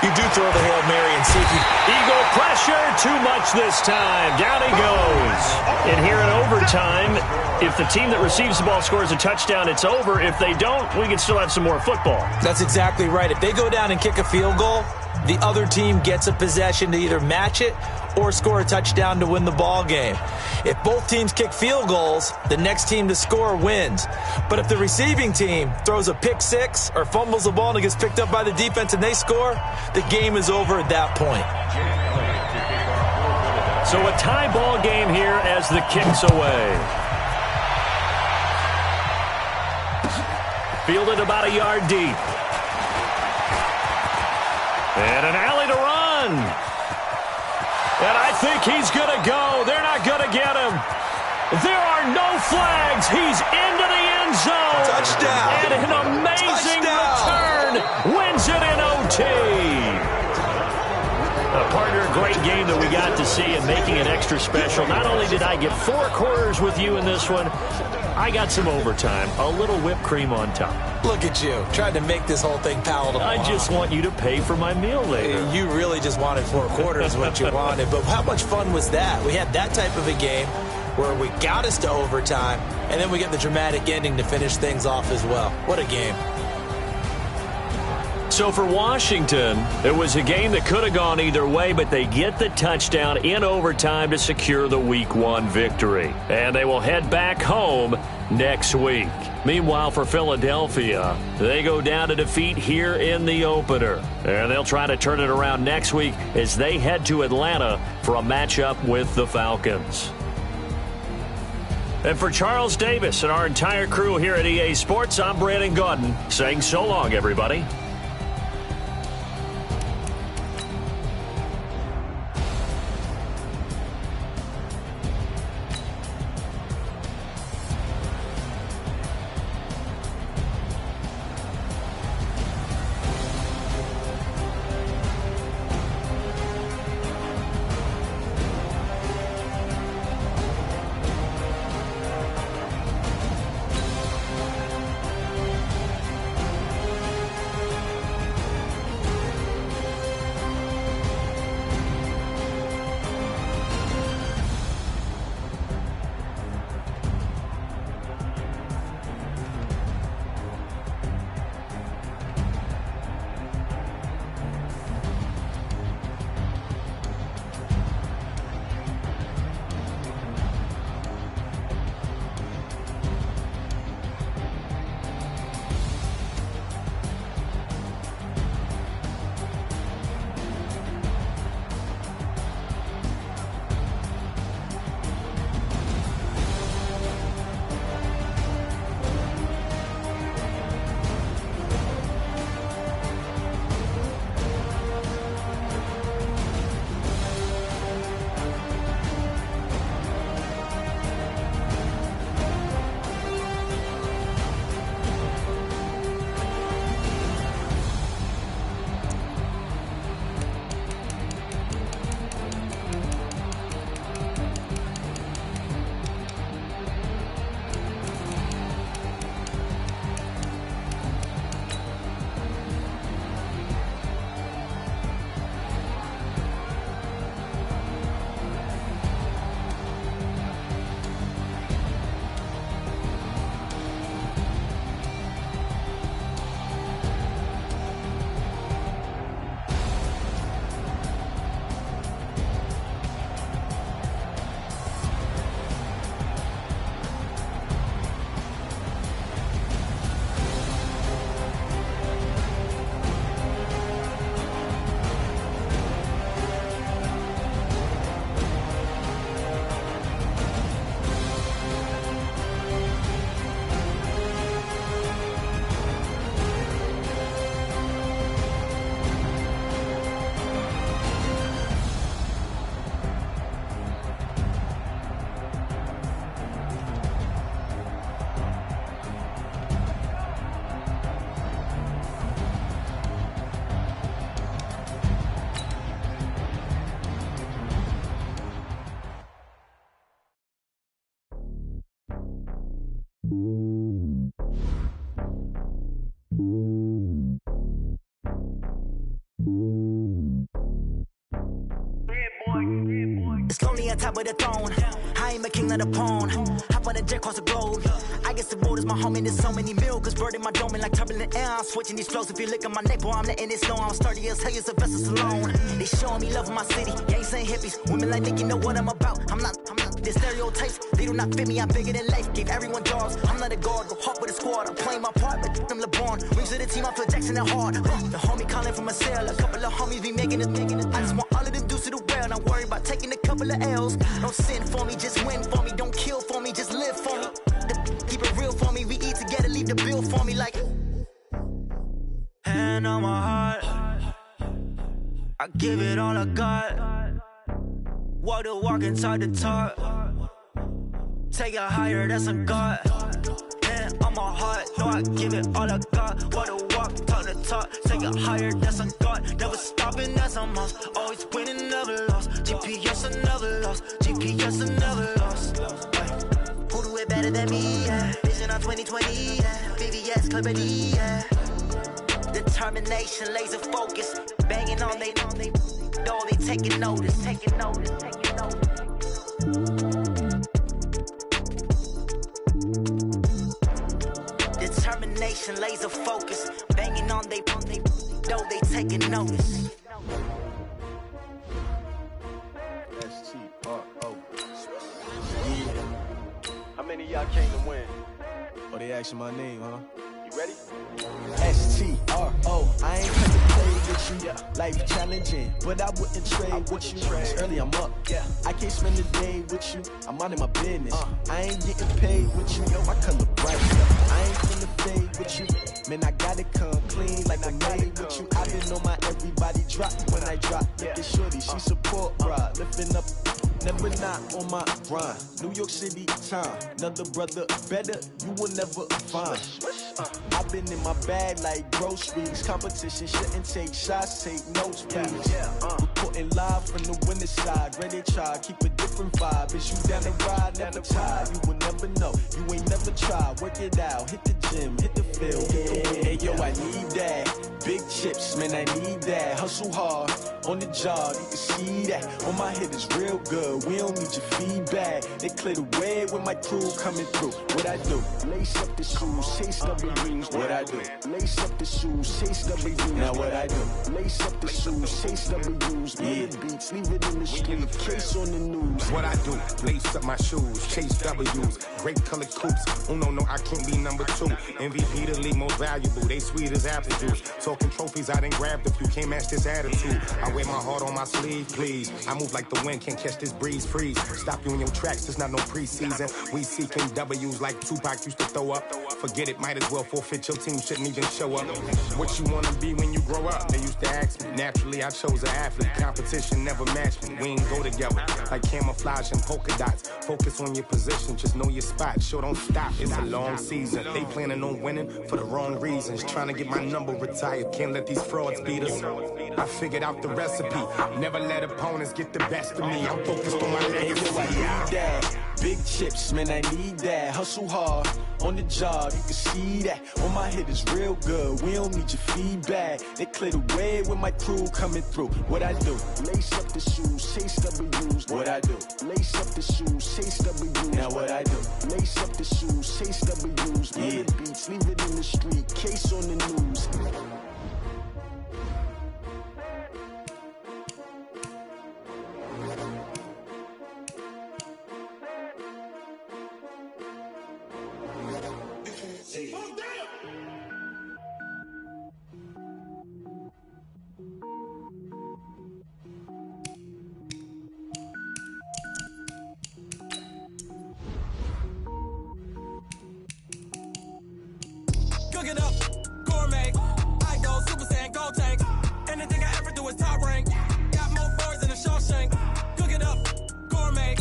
you do throw the Hail Mary and see if you... Eagle pressure, too much this time. Down he goes. And here in overtime, if the team that receives the ball scores a touchdown, it's over. If they don't, we can still have some more football. That's exactly right. If they go down and kick a field goal, the other team gets a possession to either match it or score a touchdown to win the ball game. If both teams kick field goals, the next team to score wins. But if the receiving team throws a pick 6 or fumbles the ball and it gets picked up by the defense and they score, the game is over at that point. So a tie ball game here as the kick's away. Fielded about a yard deep. And an alley to run. And I think he's going to go. They're not going to get him. There are no flags. He's into the end zone. Touchdown. And an amazing return. Wins it in OT. Partner, a great game that we got to see and making it extra special. Not only did I get 4 quarters with you in this one, I got some overtime, a little whipped cream on top. Look at you, trying to make this whole thing palatable. I just want you to pay for my meal later. You really just wanted 4 quarters what you wanted, but how much fun was that? We had that type of a game where we got us to overtime, and then we get the dramatic ending to finish things off as well. What a game. So for Washington, it was a game that could have gone either way, but they get the touchdown in overtime to secure the Week 1 victory. And they will head back home next week. Meanwhile, for Philadelphia, they go down to defeat here in the opener. And they'll try to turn it around next week as they head to Atlanta for a matchup with the Falcons. And for Charles Davis and our entire crew here at EA Sports, I'm Brandon Gaudin saying so long, everybody. It's lonely on top of the throne. I ain't a king of the pawn. Hop on a jet across the globe. I guess the world is my home and there's so many miracles burning my dome and like turbulent air. I'm switching these flows. If you look at my neck, boy, I'm letting it slow. I'm sturdy as hell, as a vessel alone. They showing me love in my city. Gangs ain't hippies. Women like think you know what I'm about. I'm not. Their stereotypes, they do not fit me. I'm bigger than life. Gave everyone jobs. I'm not a guard. Go hard with a squad. I'm playing my part, but I'm LeBron. Rings to the team. I feel Jackson and hard. The homie calling from a cell. A couple of homies be making it. I just want all of them dudes to the well. Not worry about taking a couple of L's. Don't sin for me, just win for me. Don't kill for me, just live for me. Keep it real for me. We eat together, leave the bill for me like. Hand on my heart, I give it all I got. Walk the walk and talk the talk. Take it higher, that's a God. Hand on my heart, no, I give it all I got. Walk the walk, talk the talk. Take it higher, that's a God. Never stopping, that's a must. Always winning, never lost. GPS, I never lost. GPS, I never lost. Who do it better than me? Yeah. Vision on 2020. Yeah. VVS, clarity. Yeah. Determination, laser focus. Banging on they door, they taking notice. Determination, laser focus. Banging on they door, they taking notice. S-T-R-O. Yeah. How many of y'all came to win? Oh, they asking my name, huh? You ready? S-T-R-O. I ain't come to play with you. Life challenging, but I wouldn't trade with you. It's early, I'm up. I can't spend the day with you. I'm minding my business. I ain't getting paid with you. Yo, my color bright. I ain't finna fade with you. Man, I gotta come clean like I made with you. I been on my everybody drop when I drop. Look at shorty, she support ride. Lifting up, never not on my grind. New York City time, another brother better, you will never find. I've been in my bag like groceries. Competition shouldn't take shots, take notes, please. Reporting live from the winning side. Ready to try, keep a different vibe. Is you down the ride, never tired. You will never know, you ain't never tried. Work it out, hit the gym, hit the field. Hey yo, I need that. Big chips, man, I need that. Hustle hard, on the job, you can see that. On my head is real good, we don't need your feedback. They clear the way with my crew coming through. What I do? Lace up the shoes, chase W's. What I do? Lace up the shoes, chase W's. Now what I do? Lace up the shoes, chase W's. Yeah, beats, leave it in the street, case on the news. What I do? Lace up my shoes, chase W's. Great colored coops. Oh no, I can't be number 2. MVP the league most valuable. They sweet as apple juice. Talking trophies, I done grabbed a few. Can't match this attitude. I wear my heart on my sleeve, please. I move like the wind, can't catch this breeze. Freeze. Stop you in your tracks. There's not no preseason. We seeking W's like Tupac used to throw up. Forget it, might as well forfeit. Your team shouldn't even show up. What you wanna be when you grow up? They used to ask me. Naturally, I chose an athlete. Competition never matched me. We ain't go together like camouflage and polka dots. Focus on your position, just know your spot. Sure, don't stop. It's a long season. They planning on winning for the wrong reasons. Trying to get my number retired. Can't let these frauds beat us. I figured out the recipe. Never let opponents get the best of me. I'm focused on my legacy. I need that. Big chips, man, I need that. Hustle hard, on the job, you can see that. On my head is real good, we don't need your feedback. They clear the way with my crew coming through. What I do? Lace up the shoes, chase W's. What I do? Lace up the shoes, chase W's. Now what I do? Lace up the shoes, chase W's. Yeah, beats, leave it in the street, case on the news. Cook it up, gourmet. I go Super Saiyan, gold tank. Anything I ever do is top rank. Got more boys than a Shawshank. Cook it up, gourmet.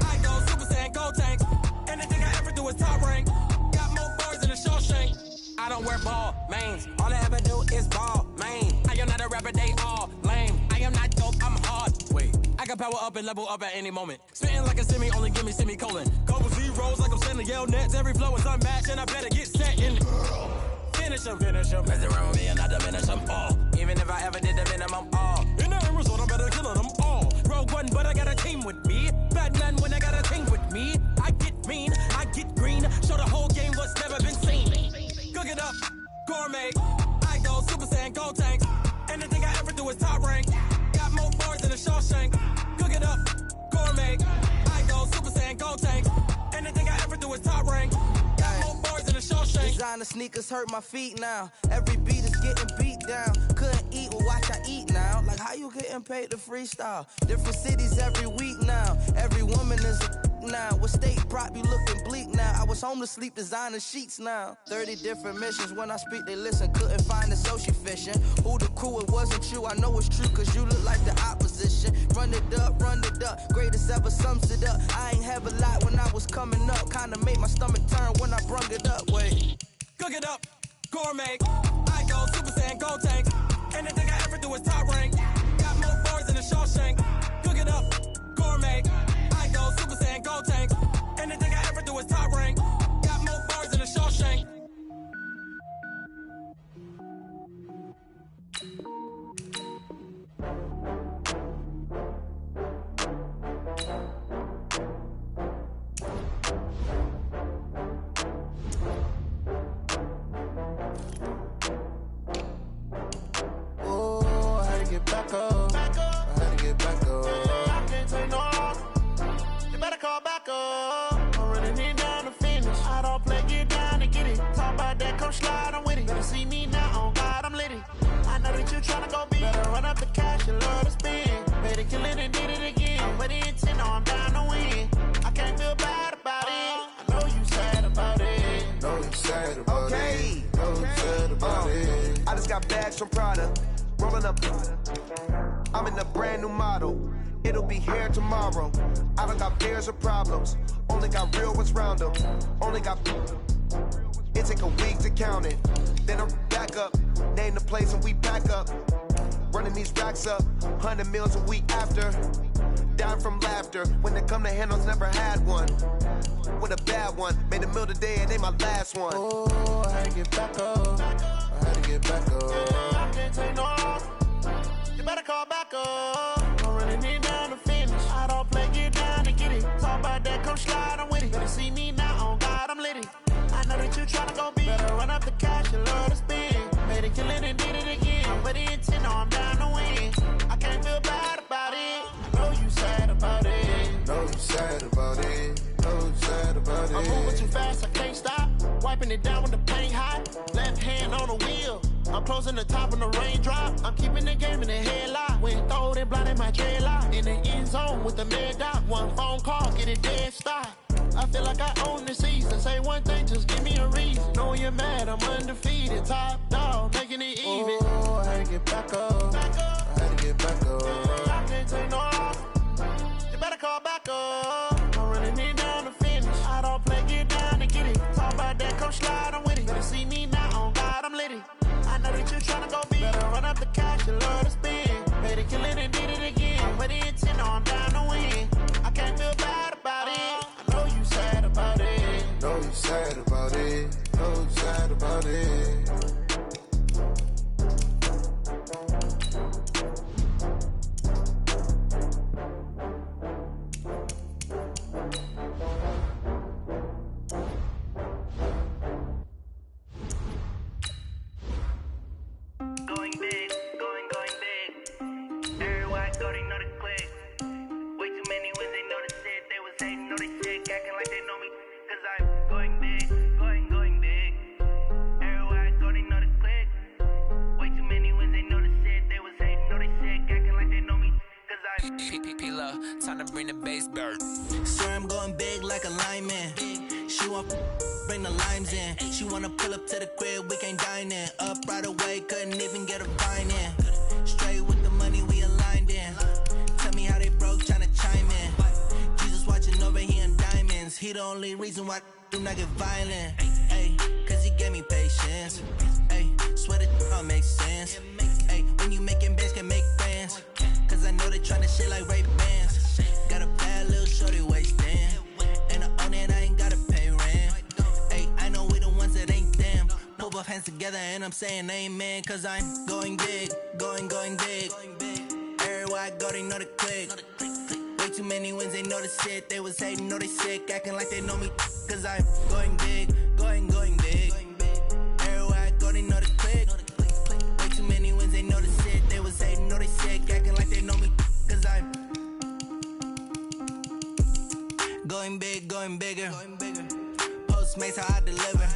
I go Super Saiyan, gold tank. Anything I ever do is top rank. Got more boys than a Shawshank. I don't wear ball mains. All I ever do is ball main. I am not a rapper, they all lame. I am not dope, I'm hard. Wait, I can power up and level up at any moment. Spitting like a semi, only give me semicolon. Couple 0 rolls like I'm sending yell nets. Every flow is unmatched, and I better get set and finish him. Mess around with me and I diminish them all. Even if I ever did the minimum, all. In the end result, I'm better killing them all. Rogue One, but I got a team with me. Batman when I got a team with me. I get mean, I get green. Show the whole game what's never been seen. Cook it up, gourmet. I go Super Saiyan, Gold Tank. Anything I ever do is top rank. Got more bars than a Shawshank. Cook it up, gourmet. I go Super Saiyan, Gold Tank. Anything I ever do is top rank. Got more bars than a Shawshank. Designer sneakers hurt my feet now. Every beat is getting beat down. Couldn't eat, well watch I eat now. Like how you getting paid to freestyle? Different cities every week now. Every woman is a now. With state prop, you looking bleak now. I was home to sleep, designer sheets now. 30 different missions. When I speak, they listen. Couldn't find it, so she fishing. Who the crew, it wasn't you. I know it's true, cause you look like the opposition. Run it up, greatest ever sums it up. I ain't have a lot when I was coming up. Kinda made my stomach turn when I brung it up. Wait. Cook it up, gourmet. I go Super Saiyan, Gold Tank. Anything I ever do is top rank. Got more bars than a Shawshank. Cook it up, gourmet. I go Super Saiyan, Gold Tank. Anything I ever do is top rank. Got more bars than a Shawshank. Back up. I had to get back up. I can't take no loss. You better call back up. I'm running it down to finish. I don't play, get down and get it. Talk about that, come slide, I'm with it. Better see me now, on God, I'm litty. I know that you tryna go big. Better run up the cash, you love to spend. Better kill it and did it again. But the intent, no, I'm down to win. I can't feel bad about it. I know you sad about it. Know you sad about it. Know you sad about it. I just got bags from Prada. Rolling up, I'm in a brand new model. It'll be here tomorrow. I don't got fears or problems. Only got real ones round them. Only got. It take a week to count it. Then I back up, name the place and we back up. Running these racks up, 100 meals a week after. Down from laughter. When it come to handles, never had one. With a bad one, made a meal today and ain't my last one. Oh, I had to get back up. I had to get back up. I can't take no loss. You better call back up. I'm running it down to finish. I don't play, get down and get it. Talk about that, come slide, I'm with it. Better see me now, on God, I'm litty. I know that you tryna go big. Better run up the cash, you love to spend. Made it, kill it, and did it again. But the intent, no, I'm down to win. I can't feel bad about it. I know you sad about it. Know you sad about it. Know you sad about it. I'm moving too fast, I can't stop. Wiping it down with the paint hot. Left hand on the wheel. I'm closing the top when the raindrop. I'm keeping the game in the headlock. When throwed and blinded my dreadlock. In the end zone with the mad dot. One phone call, get it dead stop. I feel like I own the season. Say one thing, just give me a reason. Know you're mad, I'm undefeated. Top dog, making it even. Oh, I had to get back up. I had to get back up. I can't take no loss. You better call back up. I'm running it down to finish. I don't play, get down and get it. Talk about that, come slide, I'm with it. Better see me now, on God, I'm litty. I know that you tryna go big. Better run up the cash, you love to spend. Made it, kill it, and did it again. But the intent, no, I'm down to win. I can't feel bad about it. I know you sad about it. Know you sad about it. Know you sad about it. Going big, going big. Everybody thought they know the click. Way too many wins, they know the shit. They was hating, know they sick, acting like they know me. Cause I'm going big, going big. Everybody thought they know the click. Way too many wins, they know the shit. They was hating, know they sick, acting like they know me. Cause I'm P-P-P-Love, time to bring the bass back. Swear I'm going big like a lineman. She want bring the limes in. She wanna pull up to the crib, we can't dine in. Up right away, couldn't even get a vine in. Straight with the money we aligned in. Tell me how they broke, tryna chime in. Jesus watching over here in diamonds. He the only reason why do not get violent. Ay, cause he gave me patience. Ay, swear that all makes sense. Ay, when you making bands can make friends. Cause I know they tryna shit like Ray Bans. Got a bad little shorty waist in. And I own it, I ain't got together and I'm saying amen, cause I'm going big, going big. Everywhere I go, they know the click. Way too many wins, they know the shit. They was hating, know they sick, acting like they know me, cause I'm going big, going big. Everywhere I go, they know the click. Way too many wins, they know the shit. They was hating, know they sick, acting like they know me, cause I'm going big, going bigger. Postmates how I deliver.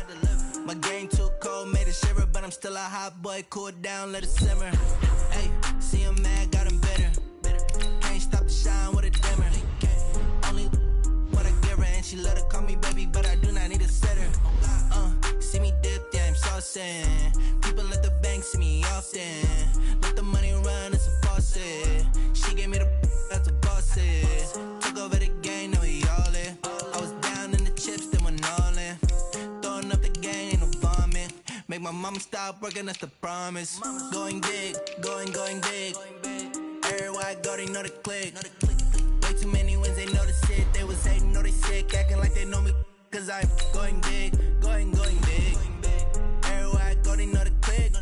My game too cold, made it shiver, but I'm still a hot boy. Cool it down, let it simmer. Hey, see him mad, got him bitter. Can't stop the shine with a dimmer. Only what I give her, and she let her call me baby, but I do not need a sitter. See me dip, yeah, I'm saucing. People at the bank see me often. Let the money run, it's a faucet. She gave me the that's a boss it. Took over the game, now we all in. I was down in the chips, then went all in. Throwing up the game, ain't no vomit. Make my mama stop working, that's the promise. Going big, going big. Everywhere I go, they know the click. Way too many wins, they know the shit. They was hating, know they sick, acting like they know me, cause I'm going big, going big. Everywhere I go, they know the click.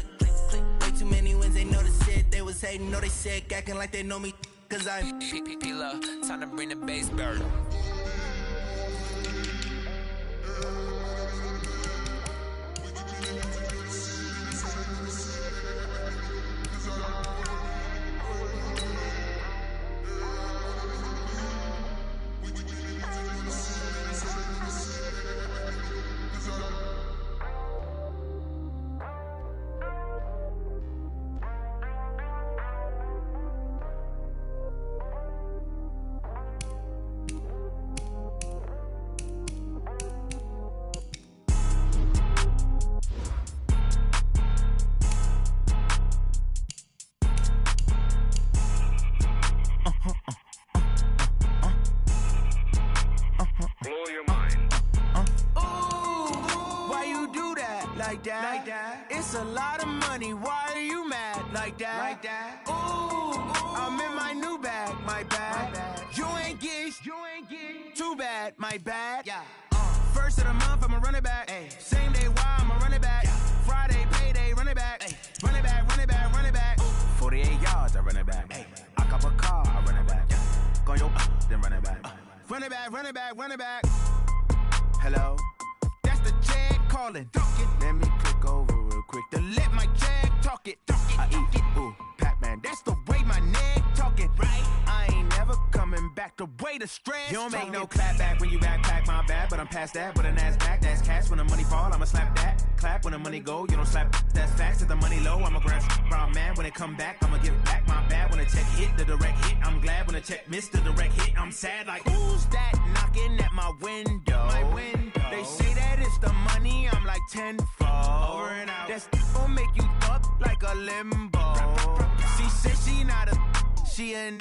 Way too many wins, they know the shit. They was hating, know they sick, acting like they know me, cause I'm P-P-P-Love, time to bring the bass bird. It's a lot of money, why are you mad like that? Ooh, I'm in my new bag, my bad. You ain't getting too bad, my bad. First of the month, I'ma run it back. Same day, why I'ma run it back. Friday, payday, run it back. Run it back, run it back, run it back. 48 yards, I run it back. I cop a car, I run it back. Go your then run it back. Run it back, run it back, run it back. Hello? That's the check calling. Let me click over real quick to let my check talk it. I eat it, ooh, Pac-Man. That's the way my neck talking. Right? I ain't never coming back the way the stress. You don't make no clap back when you backpack, my bad. But I'm past that with an ass back. That's cash when the money fall, I'ma slap that. Clap when the money go, you don't slap. That's facts. If the money low, I'ma grab brown man. When it come back, I'ma give back my bad. When the check hit, the direct hit. I'm glad when the check missed the direct hit. I'm sad like, who's that knocking at my window? My window. They say that it's the money, I'm like tenfold. Over and out. That's gon' make you up like a limbo. She said she not a, she an.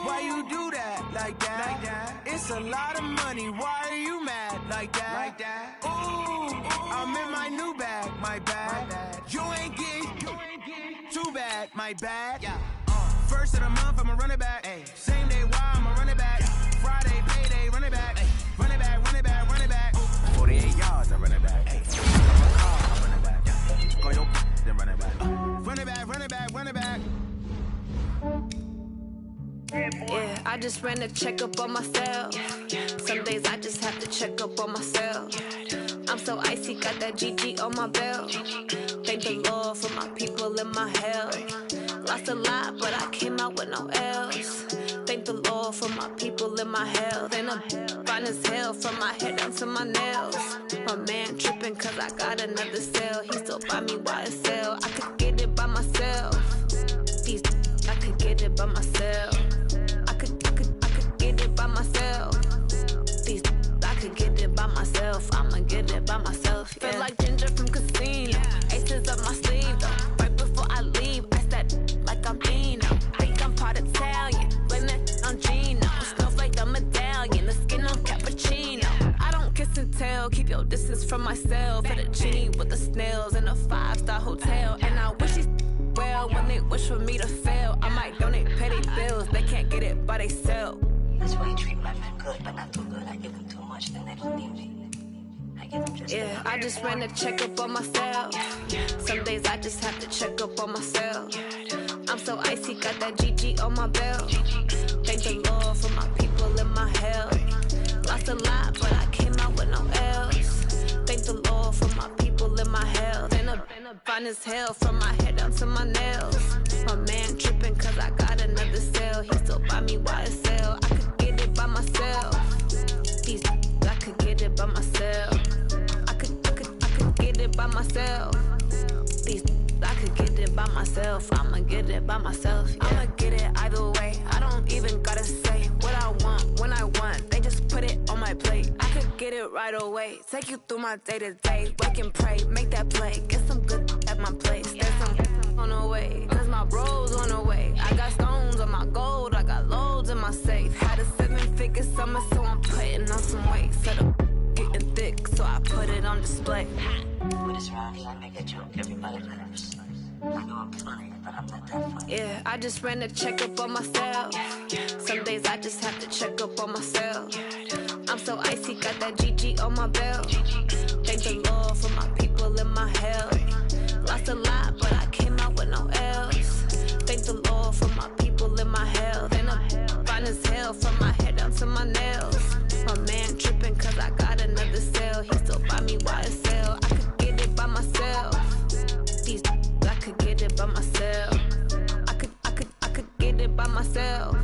Why you do that like that? It's a lot of money, why are you mad like that? Ooh, I'm in my new bag, my bad. You ain't getting too bad, my bad. First of the month, I'ma run it back. Same day, why I'ma run it back. Friday, payday, run it back. Run it back, run it back, run it back. 48 yards, I run it back. I run it back. Go your then run it back. Run it back, run it back, run it back. Yeah, I just ran a checkup on myself. Some days I just have to check up on myself. I'm so icy, got that GG on my belt. Thank the Lord for my people and my health. Lost a lot, but I came out with no L's. Thank the Lord for my people and my health. And I'm fine as hell from my head down to my nails. My man tripping cause I got another cell. He still buy me YSL. I could get it by myself. I could get it by myself. I could get it by myself. I could get it by myself. I'ma get it by myself. Yeah. Feel like Ginger from Casino. Aces up my sleeve though. Right before I leave, I said like I'm Dino. Think I'm part Italian. Blame that on Gino. Snowflake the medallion. The skin on cappuccino. I don't kiss and tell. Keep your distance from myself. At a genie with the snails in a 5-star hotel. And I wish he's well when they wish for me to fail. I might donate, pay their bills. They can't get it by they sell. That's why you treat my men good, but not too good. I give them too much, then they don't need me. Yeah, I just ran a checkup on myself. Some days I just have to check up on myself. I'm so icy, got that GG on my belt. Thank the Lord for my people in my health. Lost a lot, but I came out with no L's. Thank the Lord for my people in my health. And a fine as hell from my head down to my nails. My man tripping cause I got another cell. He still buy me YSL. I could get it by myself. I could get it by myself. I could get it by myself. I could get it by myself. I'ma get it by myself. Yeah. I'ma get it either way. I don't even gotta say what I want when I want. They just put it on my plate. I could get it right away. Take you through my day to day. Wake and pray, make that play. Get some good at my place. There's some on the way. Cause my bro's on the way. I got stones on my gold. I got loads in my safe. Had a 7-figure summer, so I'm putting on some weight. Set up getting thick, so I put it on display. With this round, I make a joke. Everybody laughs. I know I'm funny, but I'm not that funny. Yeah, I just ran a checkup on myself. Some days I just have to check up on myself. I'm so icy, got that GG on my belt. Thank the Lord for my people in my health. Lost a lot, but I came out with no L's. Thank the Lord for my people in my health. And I'm fine as hell from my head down to my nails. My man tripping cause I got another cell. He still buy me YSL. I could get it by myself. I could get it by myself. I could get it by myself.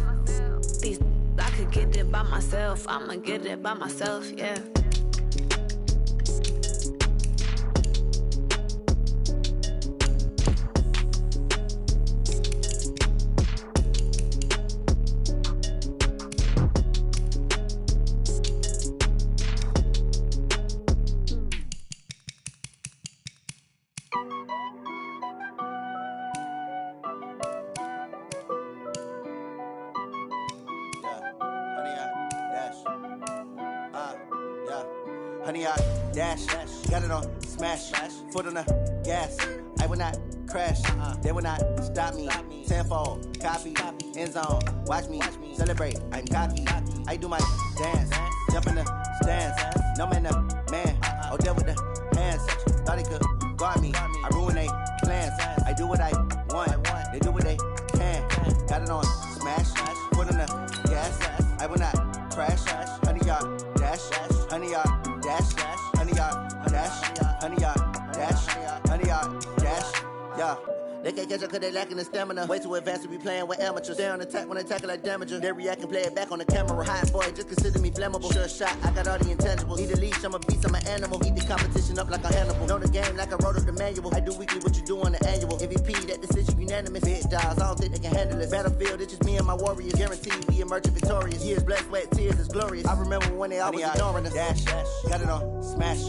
I could get it by myself. I'ma get it by myself, yeah. Honey, I dash, got it on smash, foot on the gas. I will not crash, they will not stop me. Tenfold, copy, end zone, watch me celebrate. I'm cocky, I do my dance, jump in the stands. No man, the man, oh, deal with the hands. Thought he could guard me, I ruin they plans. I do what I want, they do what they can. Got it on smash, foot on the gas. I will not crash, honey, y'all dash, honey, y'all dash, honey, y'all dash, honey, y'all dash, honey, y'all dash, yeah. They can't catch up cause they lacking the stamina. Way too advanced to be playing with amateurs. Stay on attack when they tackle like damager. They react and play it back on the camera. Hot boy, just consider me flammable. Sure shot, I got all the intangibles. Need a leash, I'm a beast, I'm an animal. Eat the competition up like a Hannibal. Know the game like I wrote up the manual. I do weekly what you do on the annual. MVP, that decision unanimous. Big dogs, I don't think they can handle it. Battlefield, it's just me and my warriors. Guaranteed we emerge victorious. Years, blood, sweat, tears, is glorious. I remember when they always ignoring us. Dash, got it on smash,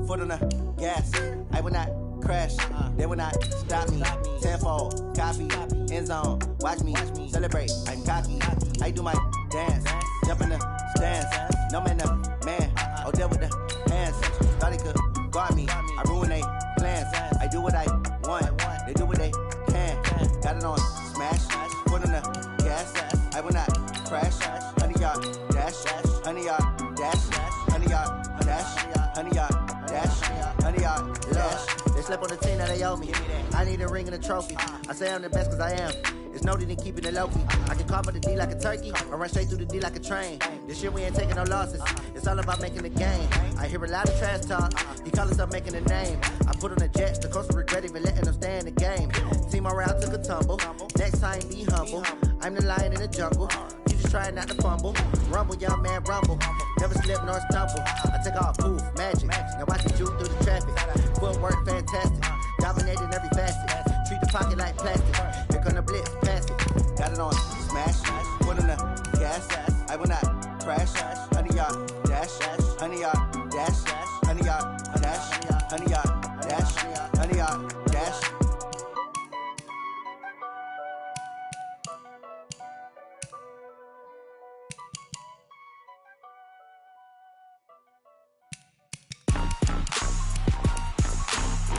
foot on the gas. I will not crash, they will not stop me. Tenfold, copy, end zone, watch me celebrate. I'm cocky, I do my dance, jump in the stands. No man, the man, oh, deal with the hands. Thought he could guard me, I ruin they plans. I do what I want, they do what they can. Got it on smash, foot on the gas. I will not crash, honey, y'all dash, honey, y'all dash, honey, y'all dash, honey, y'all dash, honey, y'all dash. They slept on the team that they owe me. I need a ring and a trophy. I say I'm the best cause I am. It's no need in keeping it low-key. I can carve up the D like a turkey or run straight through the D like a train. This year we ain't taking no losses. It's all about making the game. I hear a lot of trash talk. He call us up making a name. I put on the Jets. The coach will regret even letting them stay in the game. Team around took a tumble. Next time be humble. I'm the lion in the jungle. You just trying not to fumble. Rumble, young man, rumble. Never slip nor stumble. I take off, poof, magic. Now I can juke through the traffic. Footwork fantastic. Dominating every facet. Treat the pocket like plastic. Here come the blitz, pass it. Got it on smash, foot on the gas. I will not crash. Honey, y'all dash, honey, y'all dash, honey, y'all dash, honey, y'all dash, honey, y'all dash.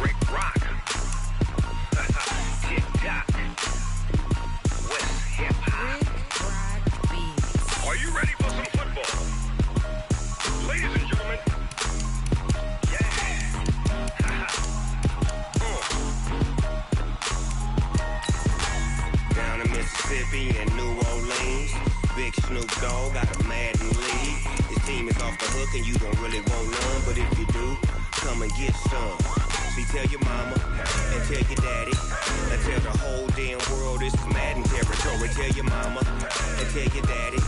Rick Rock. TikTok. West Hip Hop. Are you ready for some football? Ladies and gentlemen, Mississippi and New Orleans. Big Snoop Dogg got a Madden lead. His team is off the hook and you don't really want none, but if you do, come and get some. See, tell your mama and tell your daddy and tell the whole damn world this is Madden territory. Tell your mama and tell your daddy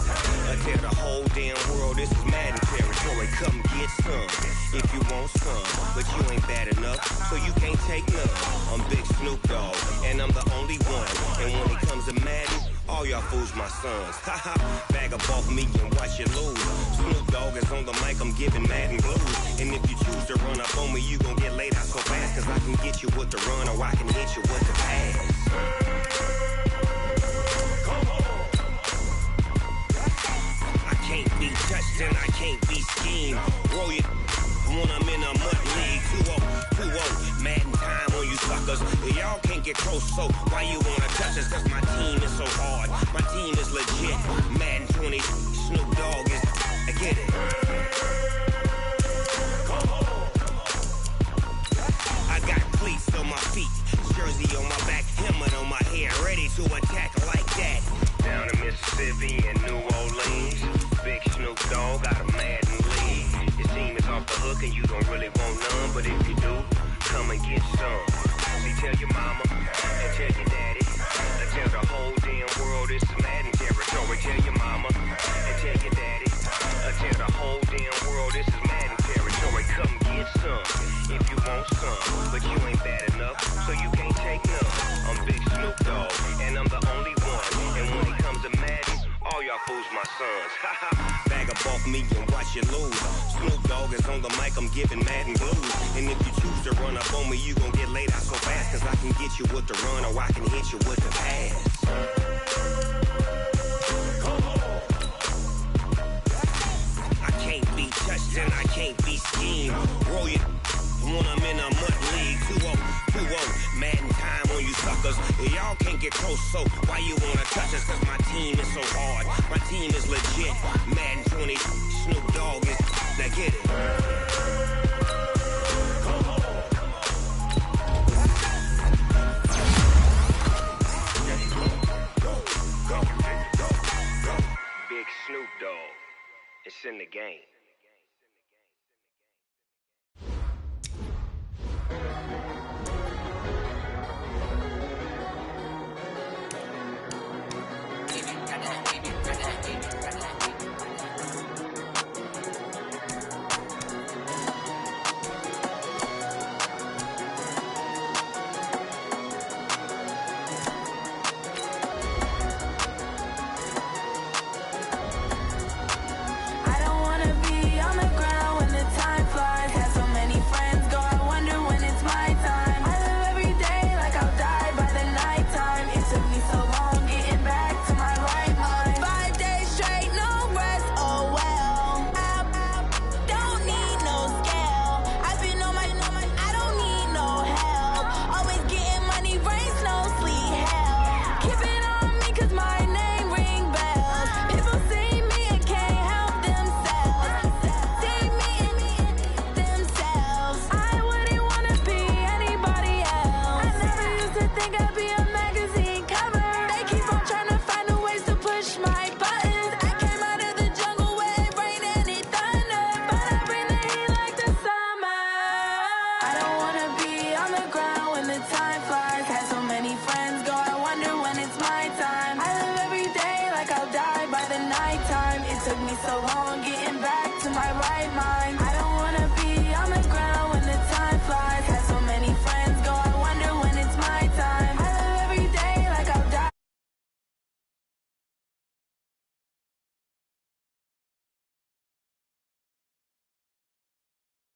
and tell the whole damn world this is Madden territory. Come get some if you want some, but you ain't bad enough, so you can't take none. I'm Big Snoop Dogg and I'm the only one, and when it comes to Madden, all y'all fools my sons. Haha, bag up off me and watch you lose. Snoop Dogg is on the mic, I'm giving Madden blues. And if you choose to run up on me, you gon' get laid out so fast, cause I can get you with the run or I can hit you with the pass. I can't be touched and I can't be schemed. Roll you when I'm in a mud league. 2-0, Madden time on you suckers. Y'all can't get close, so why you wanna touch us? Cause my team is so hard, my team is legit. Madden 20, Snoop Dogg is, I get it. I got cleats on my feet, jersey on my back, helmet on my head, ready to attack like that. Down in Mississippi and New Orleans, Big Snoop Dogg got a Madden lead. His team is off the hook and you don't really want none, but if you do, come and get some. See, tell your mama and tell your daddy and tell the whole damn world this is Madden territory. Tell your mama and tell your daddy and tell the whole damn world this is Madden territory. Come get some if you want some, but you ain't bad enough, so you can't take none. I'm Big Snoop Dogg and I'm the only one, and when it comes to Madden, all y'all fools my sons. Bag up off me and watch you lose. Snoop Dogg is on the mic, I'm giving Madden blues. And if you choose to run up on me, you gon' get laid out so fast, cause I can get you with the run or I can hit you with the pass. I can't be touched and I can't be schemed. Roll you when I'm in a mud league. 2-0, Madden time on you suckers. Y'all can't get close, so why you wanna touch us? Cause my team is so hard, my team is legit. Madden 20, Snoop Dogg is, now get it. Big Snoop Dogg, it's in the game.